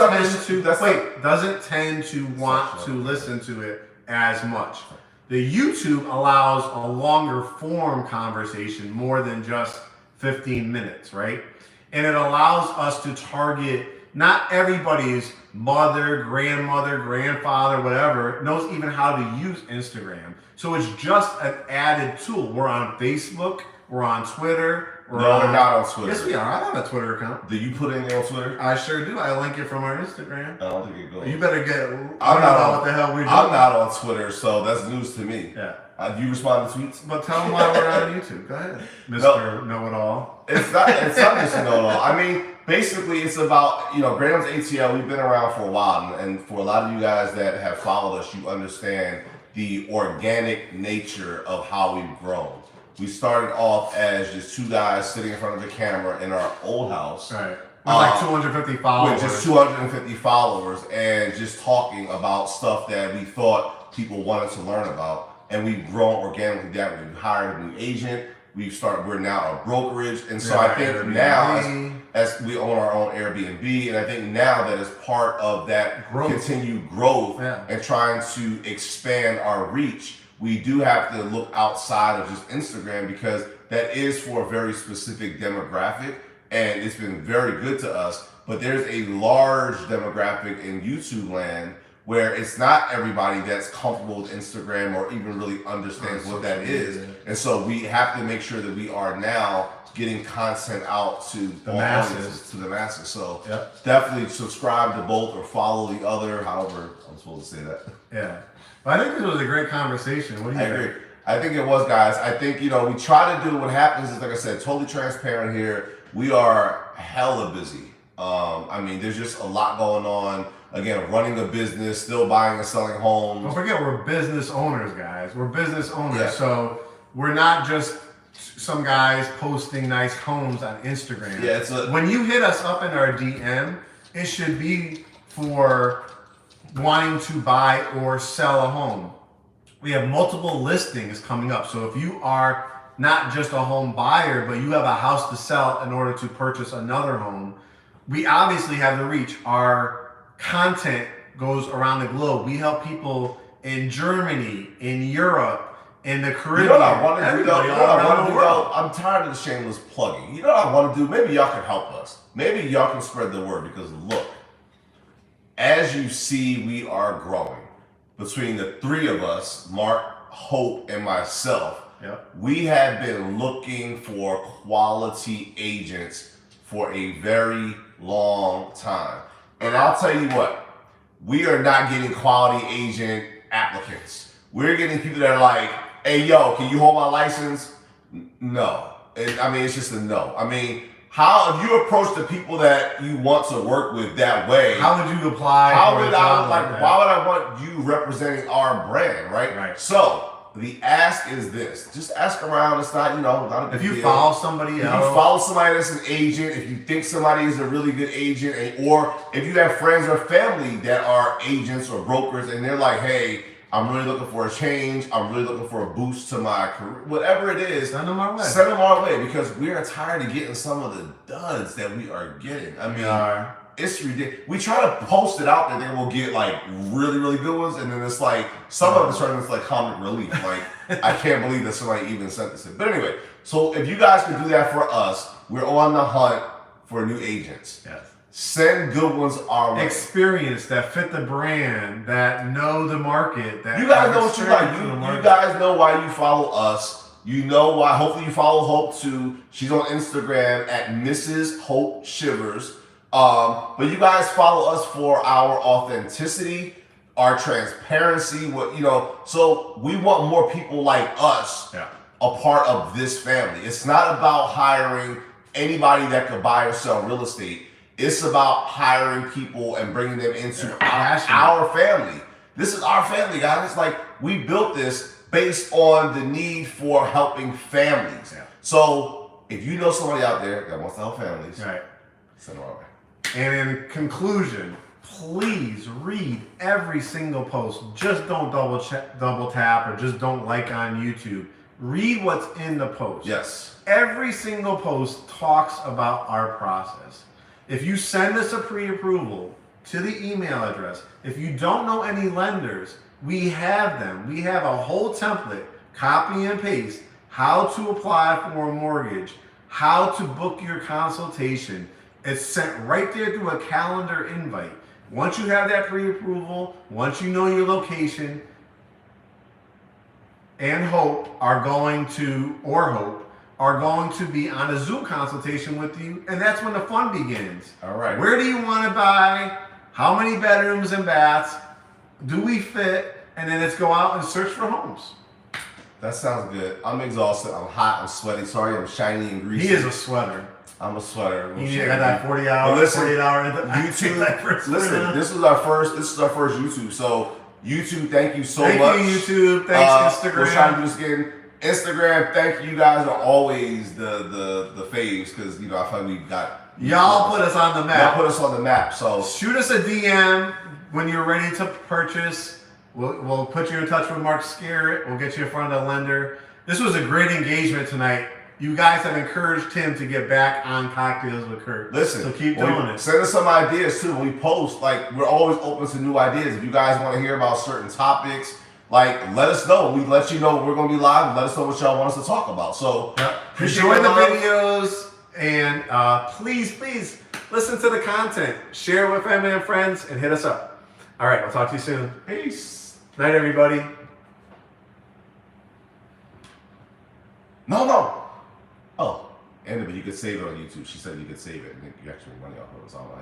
tend to want to listen to it as much. The YouTube allows a longer form conversation, more than just 15 minutes, right? And it allows us to target not everybody's mother, grandmother, grandfather, whatever, knows even how to use Instagram. So it's just an added tool. We're on Facebook, we're on Twitter. We're not on Twitter. Yes, we are. I have a Twitter account. Do you put it in on Twitter? I sure do. I link it from our Instagram. I don't think it goes. You better get. I'm not on what the hell we're doing. I'm not on Twitter, so that's news to me. Yeah. Do you respond to tweets? But tell them why we're on YouTube. Go ahead, Mr. Know-It-All. It's not Mr. Know-It-All. I mean, basically, it's about Graham's ATL. We've been around for a while, and for a lot of you guys that have followed us, you understand the organic nature of how we've grown. We started off as just two guys sitting in front of the camera in our old house. Right. With like 250 followers. With just 250 followers and just talking about stuff that we thought people wanted to learn about. And we've grown organically that way. We hired a new agent. We're now a brokerage. And so I think Airbnb. Now as we own our own Airbnb, and I think now that as part of that continued growth and trying to expand our reach, we do have to look outside of just Instagram, because that is for a very specific demographic, and it's been very good to us. But there's a large demographic in YouTube land where it's not everybody that's comfortable with Instagram or even really understands what that is. And so we have to make sure that we are now getting content out to the masses. So definitely subscribe to both or follow the other, however I'm supposed to say that. Yeah. But I think this was a great conversation. What do you think? Agree. I think it was, guys. I think, we try to do, what happens is, like I said, totally transparent here. We are hella busy. I mean, there's just a lot going on. Again, running a business, still buying and selling homes. Don't forget, we're business owners, guys. We're business owners. Yeah. So we're not just some guys posting nice homes on Instagram. Yeah, when you hit us up in our DM, it should be for wanting to buy or sell a home. We have multiple listings coming up. So if you are not just a home buyer, but you have a house to sell in order to purchase another home, we obviously have the reach. Our content goes around the globe. We help people in Germany, in Europe, in the Caribbean. You know what I want to do though? I'm tired of the shameless plugging. You know what I want to do? Maybe y'all can help us. Maybe y'all can spread the word, because look, as you see, we are growing. Between the three of us, Mark, Hope, and myself, we have been looking for quality agents for a very long time. And I'll tell you what, we are not getting quality agent applicants. We're getting people that are like, hey, yo, can you hold my license? No. I mean, it's just a no. I mean, how if you approach the people that you want to work with that way, how would you apply? How for would a job I like why would I want you representing our brand, right? Right. So the ask is this: just ask around. It's not, not a big If you deal. follow somebody If else, you follow somebody that's an agent, if you think somebody is a really good agent, or if you have friends or family that are agents or brokers, and they're like, hey, I'm really looking for a change. I'm really looking for a boost to my career. Whatever it is, send them our way. Send them our way because we are tired of getting some of the duds that we are getting. I mean, it's ridiculous. We try to post it out there, then we'll get like really, really good ones, and then it's like some of it's turning into like comic relief. Like I can't believe that somebody even sent this in. But anyway, so if you guys can do that for us, we're on the hunt for new agents. Yes. Send good ones our way. Experience that fit the brand, that know the market. That you guys know what you like. You guys know why you follow us. You know why. Hopefully, you follow Hope too. She's on Instagram at Mrs. Hope Shivers. But you guys follow us for our authenticity, our transparency. So we want more people like us a part of this family. It's not about hiring anybody that could buy or sell real estate. It's about hiring people and bringing them into our family. This is our family, guys. It's like we built this based on the need for helping families. Yeah. So if you know somebody out there that wants to help families, send them our way. And in conclusion, please read every single post. Just don't double tap, or just don't like on YouTube. Read what's in the post. Yes. Every single post talks about our process. If you send us a pre-approval to the email address, if you don't know any lenders, we have them. We have a whole template, copy and paste, how to apply for a mortgage, how to book your consultation. It's sent right there through a calendar invite. Once you have that pre-approval, once you know your location, and Hope are going to be on a Zoom consultation with you, and that's when the fun begins. All right. Where do you want to buy? How many bedrooms and baths? Do we fit? And then let's go out and search for homes. That sounds good. I'm exhausted. I'm hot. I'm sweaty. Sorry, I'm shiny and greasy. He is a sweater. I'm a sweater. You got that 40 hour, listen, 48 hour YouTube. Listen, this is our first YouTube. So YouTube, thank you so much. Thank you, YouTube. Thanks, Instagram. We're trying to do this again. Instagram, thank you. You guys are always the faves because I feel like we got y'all put us on the map. Y'all put us on the map. So shoot us a DM when you're ready to purchase. We'll put you in touch with Mark Scarrett. We'll get you in front of the lender. This was a great engagement tonight. You guys have encouraged him to get back on Cocktails with Curt. Listen, so keep doing it. Send us some ideas too. When we post, we're always open to new ideas. If you guys want to hear about certain topics, let us know. We let you know we're going to be live. And let us know what y'all want us to talk about. So enjoy the videos, and please listen to the content. Share with family and friends, and hit us up. All right, I'll talk to you soon. Peace. Night, everybody. No. Oh, but you could save it on YouTube. She said you could save it and you actually make money off of it. So I don't know how you